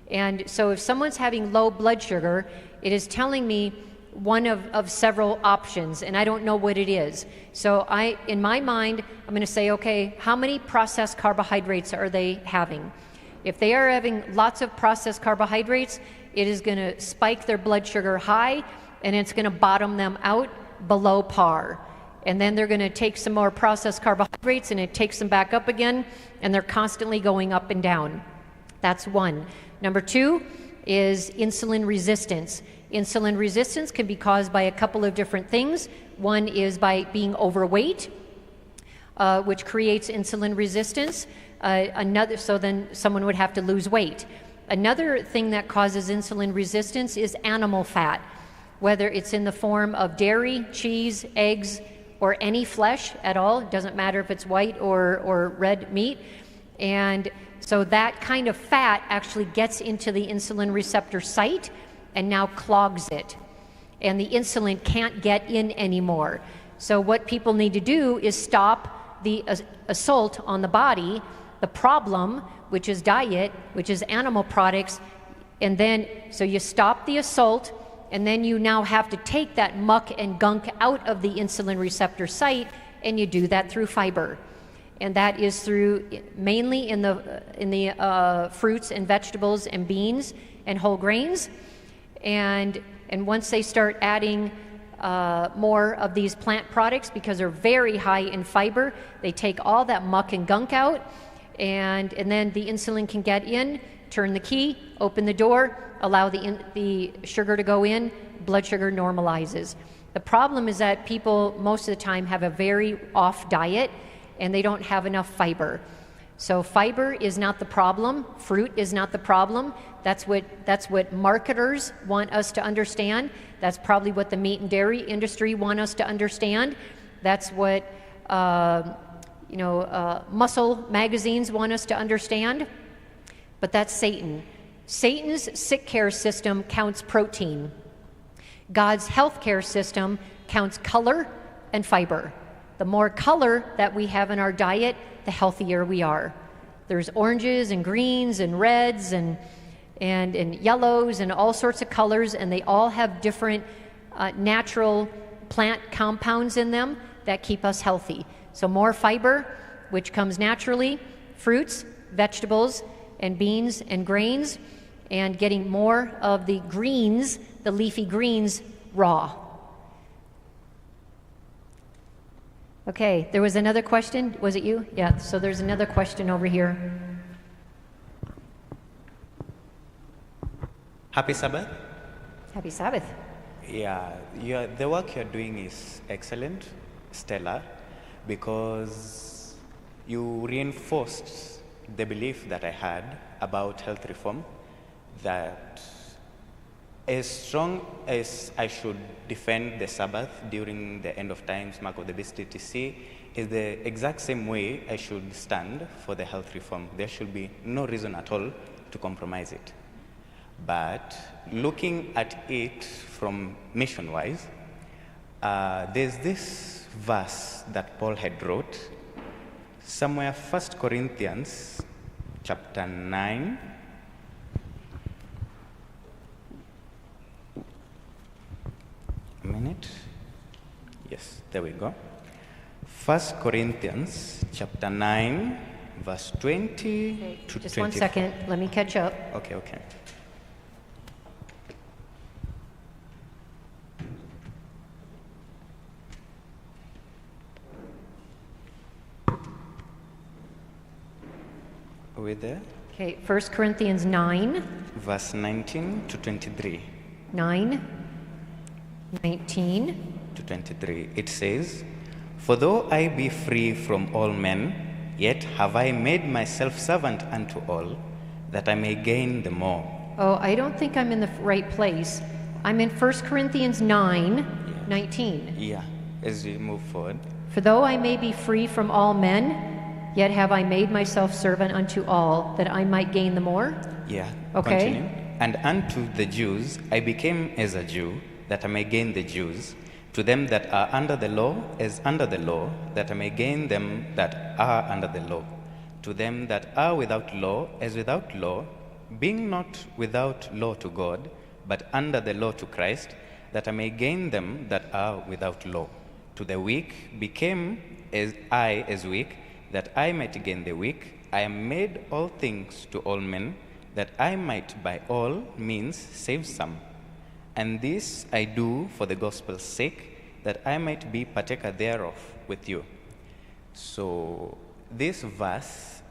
And so if someone's having low blood sugar, it is telling me one of several options, and I don't know what it is. So in my mind, I'm going to say, okay, how many processed carbohydrates are they having? If they are having lots of processed carbohydrates, it is going to spike their blood sugar high, and it's going to bottom them out below par. And then they're going to take some more processed carbohydrates, and it takes them back up again, and they're constantly going up and down. That's one. Number 2 is insulin resistance. Insulin resistance can be caused by a couple of different things. One is by being overweight, which creates insulin resistance. So then someone would have to lose weight. Another thing that causes insulin resistance is animal fat, whether it's in the form of dairy, cheese, eggs, or any flesh at all. It doesn't matter if it's white or red meat. And so that kind of fat actually gets into the insulin receptor site and now clogs it. And the insulin can't get in anymore. So what people need to do is stop the assault on the body. The problem, which is diet, which is animal products, And then, so you stop the assault, and then you now have to take that muck and gunk out of the insulin receptor site, and you do that through fiber. And that is through mainly in the fruits and vegetables and beans and whole grains. And once they start adding more of these plant products, because they're very high in fiber, they take all that muck and gunk out, and then the insulin can get in, turn the key, open the door, allow the sugar to go in, blood sugar normalizes. The problem is that people most of the time have a very off diet, and they don't have enough fiber. So fiber is not the problem, fruit is not the problem. That's what marketers want us to understand. That's probably what the meat and dairy industry want us to understand. That's what muscle magazines want us to understand. But that's Satan. Satan's sick care system counts protein. God's health care system counts color and fiber. The more color that we have in our diet, the healthier we are. There's oranges and greens and reds and yellows and all sorts of colors, and they all have different natural plant compounds in them that keep us healthy. So more fiber, which comes naturally, fruits, vegetables, and beans and grains, and getting more of the greens, the leafy greens, raw. Okay, there was another question. Was it you? Yeah, so there's another question over here. Happy Sabbath. Happy Sabbath. Yeah, the work you're doing is excellent, stellar, because you reinforced the belief that I had about health reform, that as strong as I should defend the Sabbath during the end of times, mark of the beast, etc., is the exact same way I should stand for the health reform. There should be no reason at all to compromise it. But looking at it from mission-wise, there's this verse that Paul had wrote, somewhere 1 Corinthians chapter 9, a minute. Yes, there we go. 1 Corinthians chapter 9, verse 20 to 24. Just 1 second, let me catch up. Okay. Are we there? Okay, 1 Corinthians 9. Verse 19 to 23. 9, 19. To 23. It says, "For though I be free from all men, yet have I made myself servant unto all, that I may gain the more." Oh, I don't think I'm in the right place. I'm in 1 Corinthians 9, 19. Yeah, as we move forward. "For though I may be free from all men, yet have I made myself servant unto all, that I might gain the more." Yeah, Okay. continue. "And unto the Jews I became as a Jew, that I may gain the Jews. To them that are under the law, as under the law, that I may gain them that are under the law. To them that are without law, as without law, being not without law to God, but under the law to Christ, that I may gain them that are without law. To the weak became as weak, that I might gain the weak. I am made all things to all men, that I might by all means save some. And this I do for the gospel's sake, that I might be partaker thereof with you." So this verse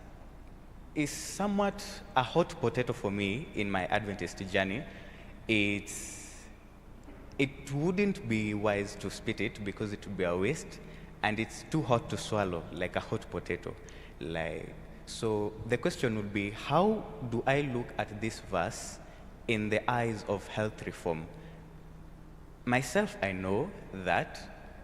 is somewhat a hot potato for me in my Adventist journey. It wouldn't be wise to spit it because it would be a waste, and it's too hot to swallow, like a hot potato. So the question would be, how do I look at this verse in the eyes of health reform? Myself, I know that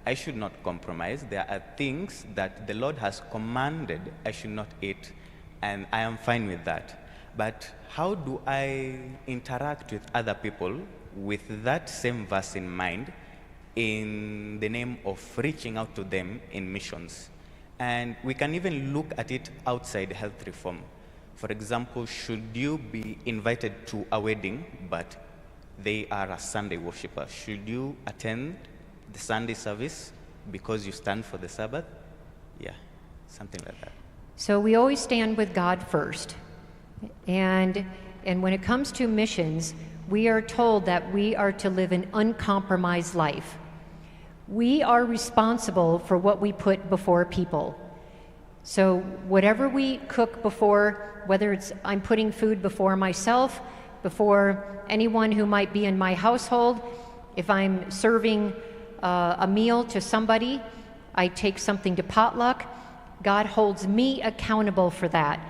I should not compromise. There are things that the Lord has commanded I should not eat, and I am fine with that. But how do I interact with other people with that same verse in mind, in the name of reaching out to them in missions? And we can even look at it outside health reform. For example, should you be invited to a wedding, but they are a Sunday worshiper? Should you attend the Sunday service because you stand for the Sabbath? Yeah, something like that. So we always stand with God first. And when it comes to missions, we are told that we are to live an uncompromised life. We are responsible for what we put before people. So whatever we cook before, whether it's I'm putting food before myself, before anyone who might be in my household, if I'm serving a meal to somebody, I take something to potluck, God holds me accountable for that.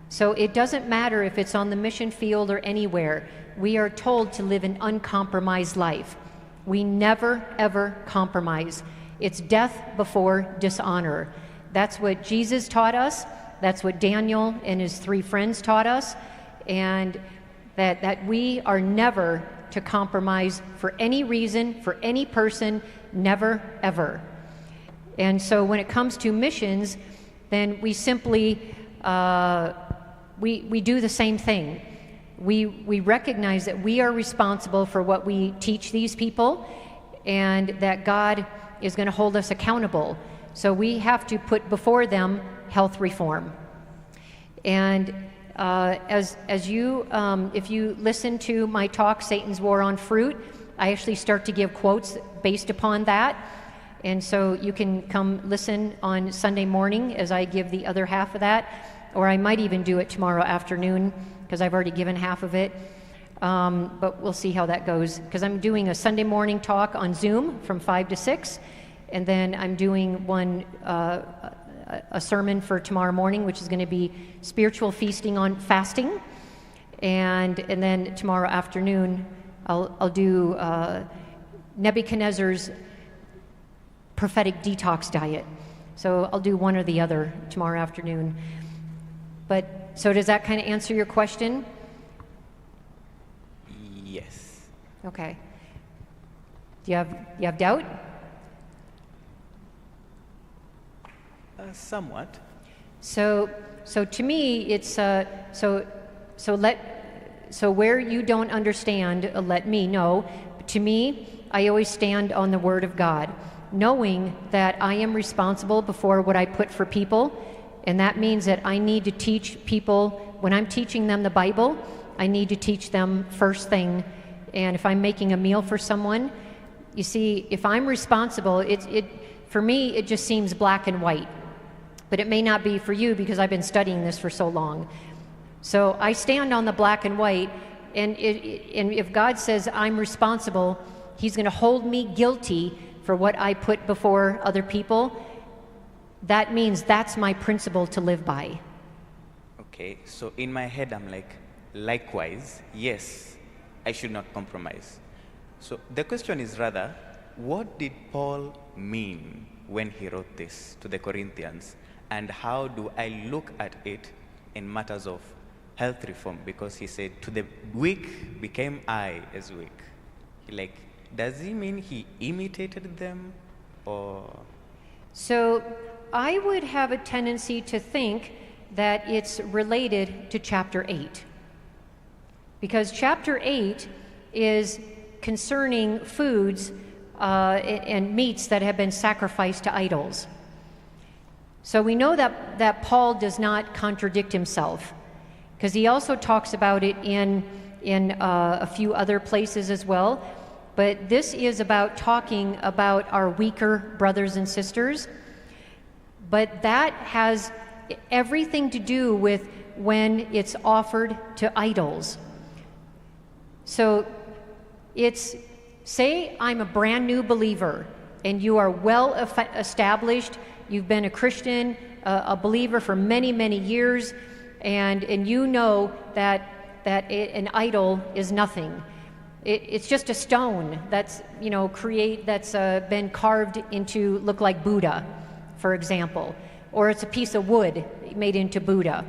So it doesn't matter if it's on the mission field or anywhere. We are told to live an uncompromised life. We never, ever compromise. It's death before dishonor. That's what Jesus taught us. That's what Daniel and his 3 friends taught us. And that we are never to compromise for any reason, for any person, never, ever. And so when it comes to missions, then we simply, we do the same thing. We recognize that we are responsible for what we teach these people and that God is going to hold us accountable. So we have to put before them health reform. And as you, if you listen to my talk, Satan's War on Fruit, I actually start to give quotes based upon that. And so you can come listen on Sunday morning as I give the other half of that, or I might even do it tomorrow afternoon because I've already given half of it. But we'll see how that goes, because I'm doing a Sunday morning talk on Zoom from 5 to 6, and then I'm doing one a sermon for tomorrow morning, which is going to be spiritual feasting on fasting, and then tomorrow afternoon I'll do Nebuchadnezzar's prophetic detox diet. So I'll do one or the other tomorrow afternoon. But so does that kind of answer your question? Yes. Okay. Do you have doubt? Somewhat. So to me, it's so where you don't understand, let me know. To me, I always stand on the Word of God, knowing that I am responsible before what I put for people, and that means that I need to teach people. When I'm teaching them the Bible, I need to teach them first thing. And if I'm making a meal for someone, you see, if I'm responsible, for me, it just seems black and white. But it may not be for you because I've been studying this for so long. So I stand on the black and white, and if God says I'm responsible, He's going to hold me guilty for what I put before other people. That means that's my principle to live by. Okay, so in my head I'm like, likewise, yes, I should not compromise. So the question is rather, what did Paul mean when he wrote this to the Corinthians? And how do I look at it in matters of health reform? Because he said, to the weak became I as weak. Like, does he mean he imitated them, or? So I would have a tendency to think that it's related to chapter 8. Because chapter 8 is concerning foods and meats that have been sacrificed to idols. So we know that Paul does not contradict himself, because he also talks about it in a few other places as well. But this is about talking about our weaker brothers and sisters. But that has everything to do with when it's offered to idols. So it's, say I'm a brand new believer and you are well established, you've been a Christian, a believer for many, many years, and you know that an idol is nothing. It's just a stone that's, that's been carved into look like Buddha, for example, or it's a piece of wood made into Buddha.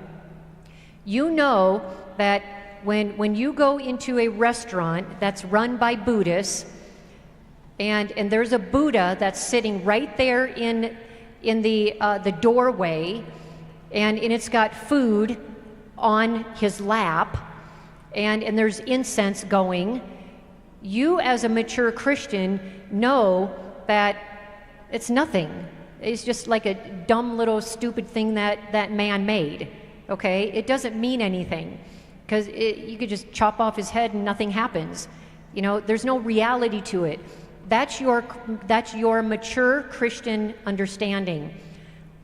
You know that when you go into a restaurant that's run by Buddhists, and there's a Buddha that's sitting right there in the doorway, and it's got food on his lap, and there's incense going, you as a mature Christian know that it's nothing. It's just like a dumb little stupid thing that man made, okay? It doesn't mean anything, because you could just chop off his head and nothing happens. You know, there's no reality to it. That's your mature Christian understanding.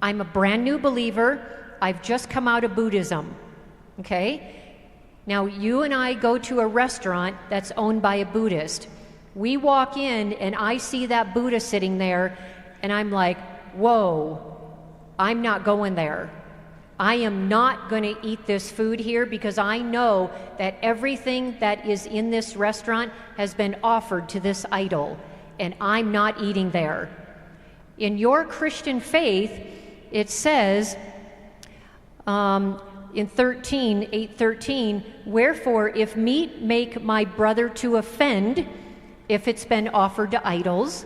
I'm a brand new believer. I've just come out of Buddhism, okay? Now, you and I go to a restaurant that's owned by a Buddhist. We walk in and I see that Buddha sitting there and I'm like, whoa, I'm not going there. I am not going to eat this food here because I know that everything that is in this restaurant has been offered to this idol, and I'm not eating there. In your Christian faith, it says in 8:13, wherefore if meat make my brother to offend, if it's been offered to idols,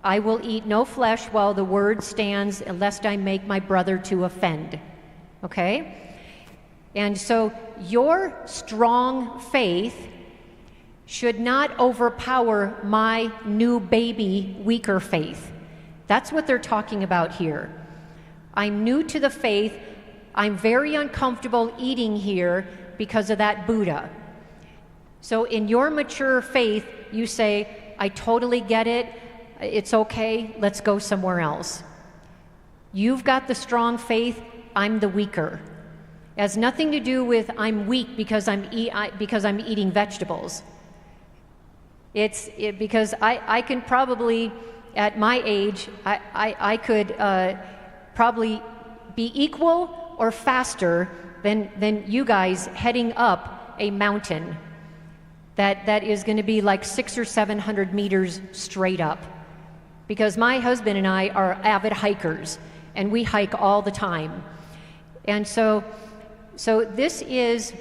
I will eat no flesh while the word stands, lest I make my brother to offend. Okay? And so your strong faith should not overpower my new baby, weaker faith. That's what they're talking about here. I'm new to the faith. I'm very uncomfortable eating here because of that Buddha. So in your mature faith, you say, I totally get it. It's okay. Let's go somewhere else. You've got the strong faith. I'm the weaker. It has nothing to do with I'm weak because I'm eating vegetables. Because I can probably, at my age, I could probably be equal or faster than you guys heading up a mountain that is going to be like 600 or 700 meters straight up. Because my husband and I are avid hikers, and we hike all the time. And so this is,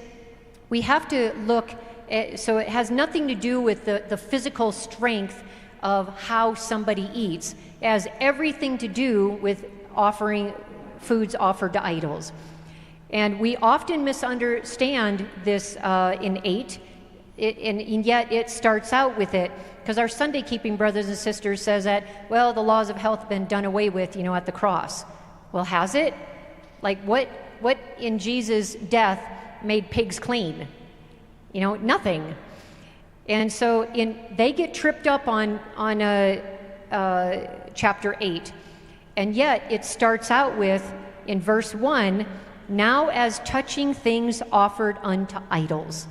we have to look at, so it has nothing to do with the physical strength of how somebody eats. It has everything to do with offering foods offered to idols. And we often misunderstand this in 8, and yet it starts out with it, because our Sunday keeping brothers and sisters says that, well, the laws of health have been done away with, at the cross. Well, has it? Like what in Jesus' death made pigs clean? Nothing. And so they get tripped up on chapter 8. And yet it starts out with, in verse 1, now as touching things offered unto idols.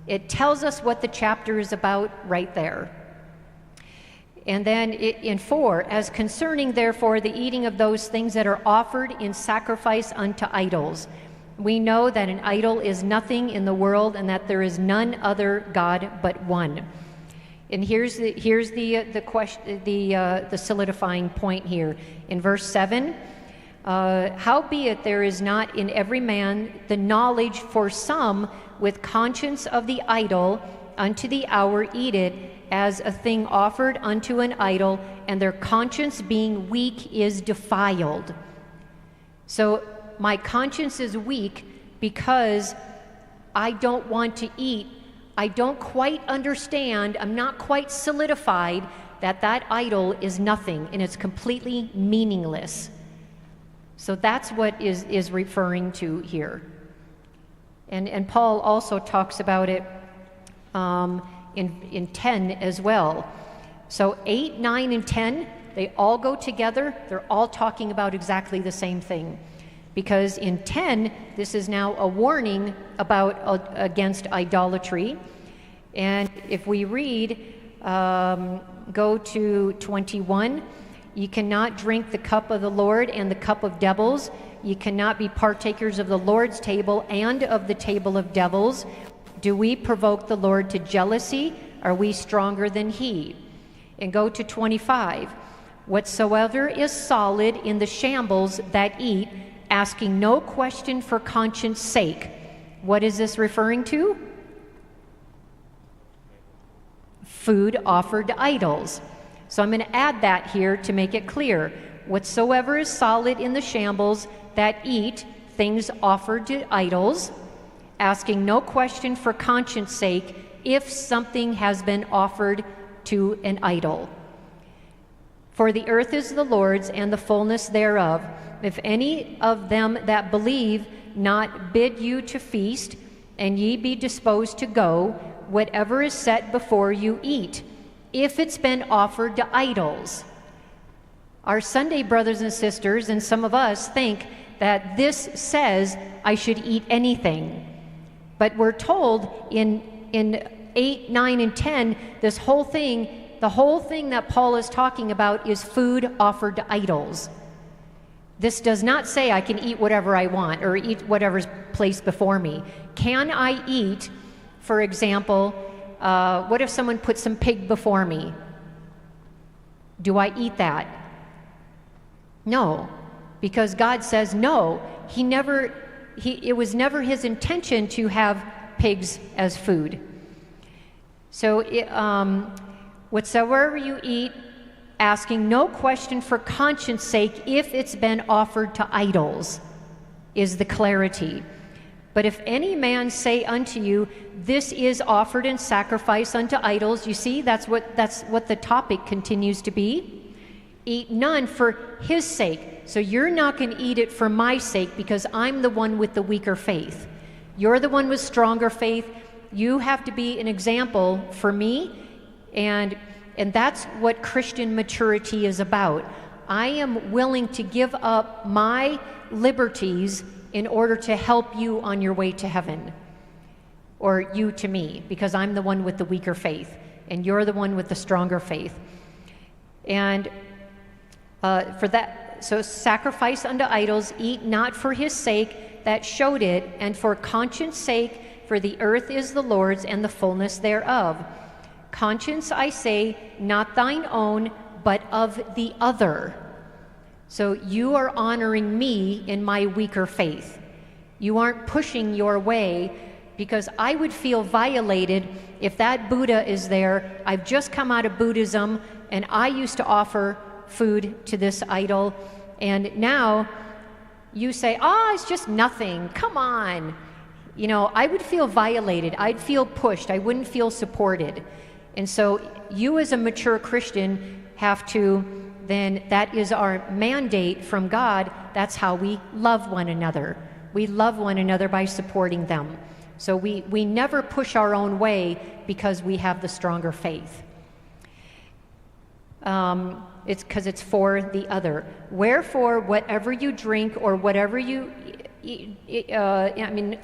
It tells us what the chapter is about right there. And then in 4, as concerning therefore the eating of those things that are offered in sacrifice unto idols, we know that an idol is nothing in the world and that there is none other God but one. And here's the question, the solidifying point here in verse 7. Howbeit there is not in every man the knowledge, for some with conscience of the idol unto the hour eat it as a thing offered unto an idol, and their conscience being weak is defiled. So my conscience is weak because I don't want to eat. I don't quite understand, I'm not quite solidified that idol is nothing and it's completely meaningless. So that's what is referring to here. And Paul also talks about it in 10 as well. So 8, 9, and 10, they all go together. They're all talking about exactly the same thing. Because in 10, this is now a warning against idolatry. And if we read, go to 21, you cannot drink the cup of the Lord and the cup of devils. You cannot be partakers of the Lord's table and of the table of devils. Do we provoke the Lord to jealousy? Are we stronger than he? And go to 25. Whatsoever is solid in the shambles that eat, asking no question for conscience sake. What is this referring to? Food offered to idols. So I'm going to add that here to make it clear. Whatsoever is solid in the shambles that eat, things offered to idols. asking no question for conscience sake if something has been offered to an idol. For the earth is the Lord's and the fullness thereof. If any of them that believe not bid you to feast, and ye be disposed to go, whatever is set before you eat, if it's been offered to idols. Our Sunday brothers and sisters, and some of us, think that this says I should eat anything. But we're told in 8, 9, and 10, the whole thing that Paul is talking about is food offered to idols. This does not say I can eat whatever I want or eat whatever's placed before me. Can I eat, for example, what if someone puts some pig before me? Do I eat that? No, because God says no. It was never his intention to have pigs as food. So whatsoever you eat, asking no question for conscience sake if it's been offered to idols, is the clarity. But if any man say unto you, this is offered in sacrifice unto idols, you see, that's what the topic continues to be. Eat none for his sake. So you're not going to eat it for my sake because I'm the one with the weaker faith. You're the one with stronger faith. You have to be an example for me, and that's what Christian maturity is about. I am willing to give up my liberties in order to help you on your way to heaven, or you to me, because I'm the one with the weaker faith, and you're the one with the stronger faith. And for that, so sacrifice unto idols, eat not for his sake that showed it, and for conscience sake, for the earth is the Lord's and the fullness thereof. Conscience, I say, not thine own, but of the other. So you are honoring me in my weaker faith. You aren't pushing your way, because I would feel violated if that Buddha is there. I've just come out of Buddhism, and I used to offer food to this idol, and now you say, it's just nothing, come on. I would feel violated. I'd feel pushed. I wouldn't feel supported. And so you as a mature Christian have to, then that is our mandate from God. That's how we love one another. We love one another by supporting them. So we never push our own way because we have the stronger faith. It's because it's for the other. Wherefore, whatever you drink or whatever you eat,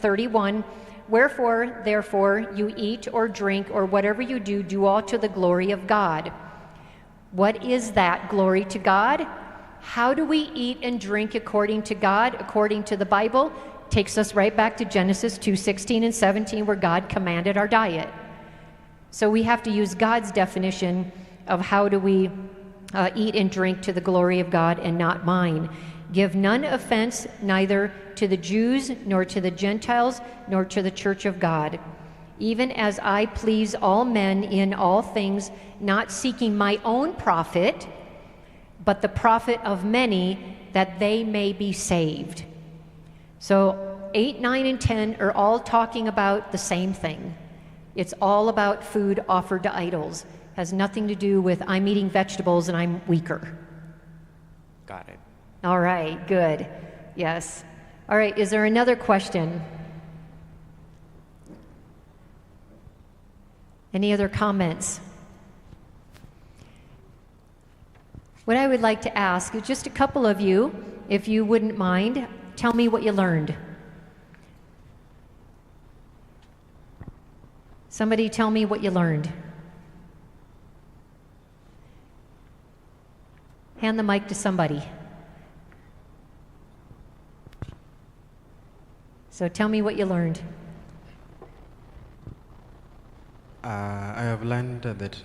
31, wherefore, therefore, you eat or drink or whatever you do, do all to the glory of God. What is that glory to God? How do we eat and drink according to God, according to the Bible? Takes us right back to Genesis 2:16 and 17, where God commanded our diet. So we have to use God's definition of how do we eat and drink to the glory of God and not mine. Give none offense neither to the Jews, nor to the Gentiles, nor to the church of God, even as I please all men in all things, not seeking my own profit, but the profit of many, that they may be saved. So 8, 9, and 10 are all talking about the same thing. It's all about food offered to idols. Has nothing to do with I'm eating vegetables and I'm weaker. Got it. All right, good. Yes. All right, is there another question? Any other comments? What I would like to ask is just a couple of you, if you wouldn't mind, tell me what you learned. Somebody tell me what you learned. Hand the mic to somebody. So tell me what you learned. I have learned that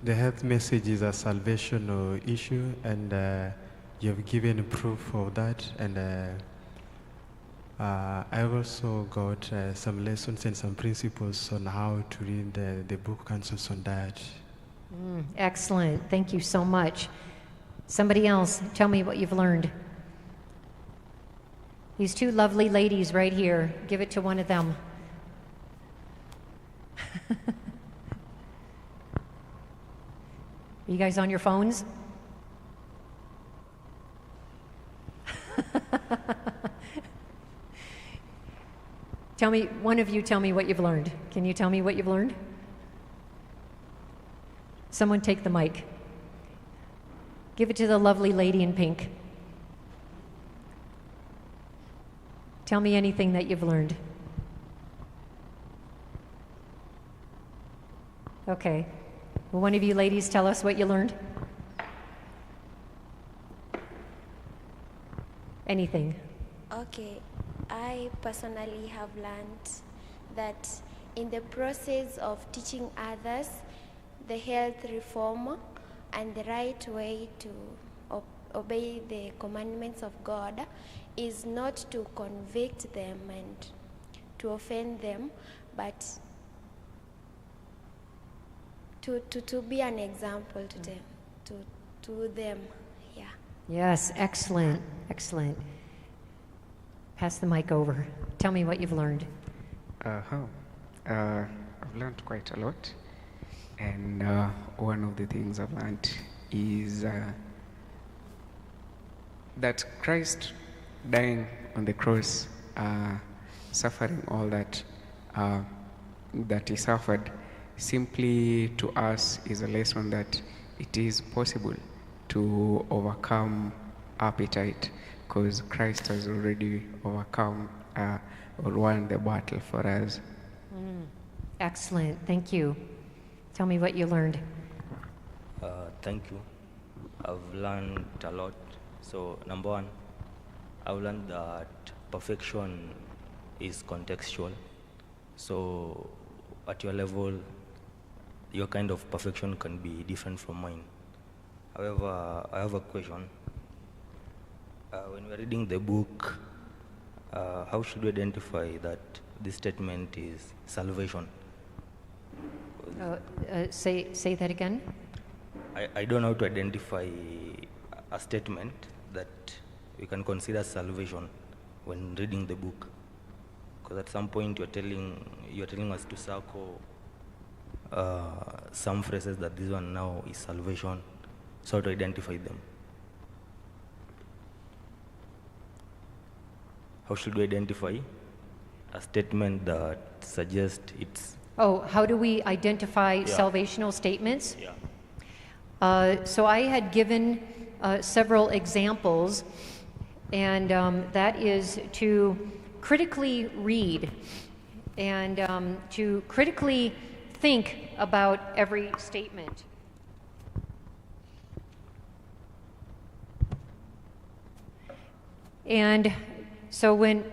the health message is a salvational issue, and you have given proof of that. And I also got some lessons and some principles on how to read the book Counsels on Diet. Excellent. Thank you so much. Somebody else, tell me what you've learned. These two lovely ladies right here. Give it to one of them. Are you guys on your phones? One of you tell me what you've learned. Can you tell me what you've learned? Someone take the mic. Give it to the lovely lady in pink. Tell me anything that you've learned. Okay. Will one of you ladies tell us what you learned? Anything. Okay, I personally have learned that in the process of teaching others the health reform and the right way to obey the commandments of God is not to convict them and to offend them, but to be an example to them, to them, yeah. Yes, excellent, excellent. Pass the mic over. Tell me what you've learned. I've learned quite a lot, and one of the things I've learned is that Christ dying on the cross, suffering all that that he suffered, simply to us is a lesson that it is possible to overcome appetite, because Christ has already overcome or won the battle for us. Excellent, thank you. Tell me what you learned. Thank you. I've learned a lot. So, number one, I've learned that perfection is contextual. So, at your level, your kind of perfection can be different from mine. However, I have a question. When we're reading the book, how should we identify that this statement is salvation? Say that again. I don't know how to identify a statement that we can consider salvation when reading the book, because at some point you're telling us to circle some phrases that this one now is salvation, so to identify them. How should we identify a statement that suggests it's... Oh, how do we identify salvational statements? So I had given several examples, and that is to critically read and to critically think about every statement. And so when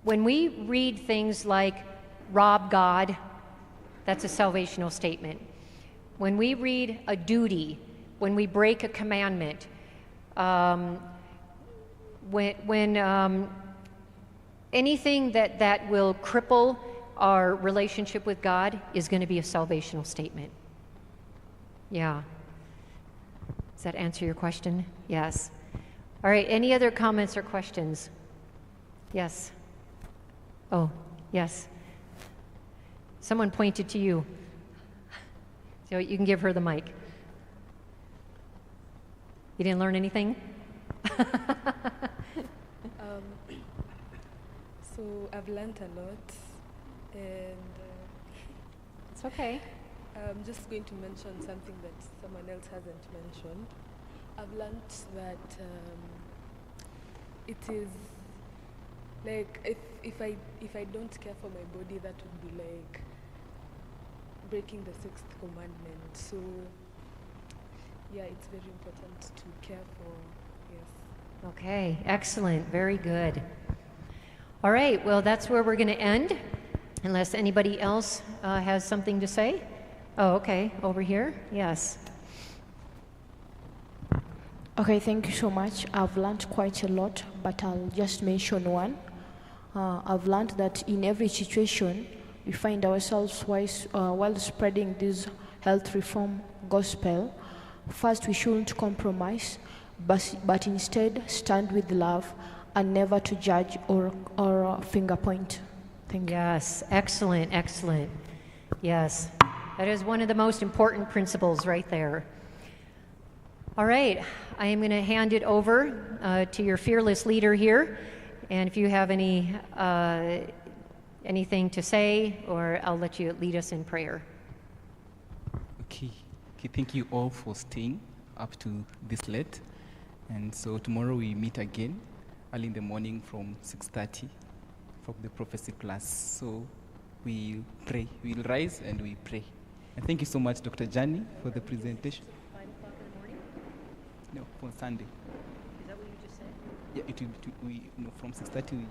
we read things like rob God, that's a salvational statement. When we read a duty, when we break a commandment, when anything that will cripple our relationship with God is going to be a salvational statement. Yeah. Does that answer your question? Yes. All right, any other comments or questions? Yes. Oh, yes. Someone pointed to you. So you can give her the mic. You didn't learn anything? So I've learned a lot, and It's okay. I'm just going to mention something that someone else hasn't mentioned. I've learned that it is like if I don't care for my body, that would be like breaking the sixth commandment. So yeah, it's very important to care for. Yes. Okay, excellent, very good. All right, well, that's where we're going to end, unless anybody else has something to say. Oh, okay, over here, yes. Okay, thank you so much. I've learned quite a lot, but I'll just mention one. I've learned that in every situation, we find ourselves while spreading this health reform gospel. First, we shouldn't compromise, but instead stand with love and never to judge or finger point. Thank you. Yes, excellent, excellent. Yes, that is one of the most important principles right there. All right, I am going to hand it over to your fearless leader here. And if you have anything to say, or I'll let you lead us in prayer. Okay, thank you all for staying up to this late. And so tomorrow we meet again early in the morning from 6:30 for the prophecy class. So we pray, we'll rise and we pray. And thank you so much, Dr. Janie, for the presentation. 5 o'clock in the morning? No, for Sunday. Is that what you just said? Yeah, it will be from 6:30 we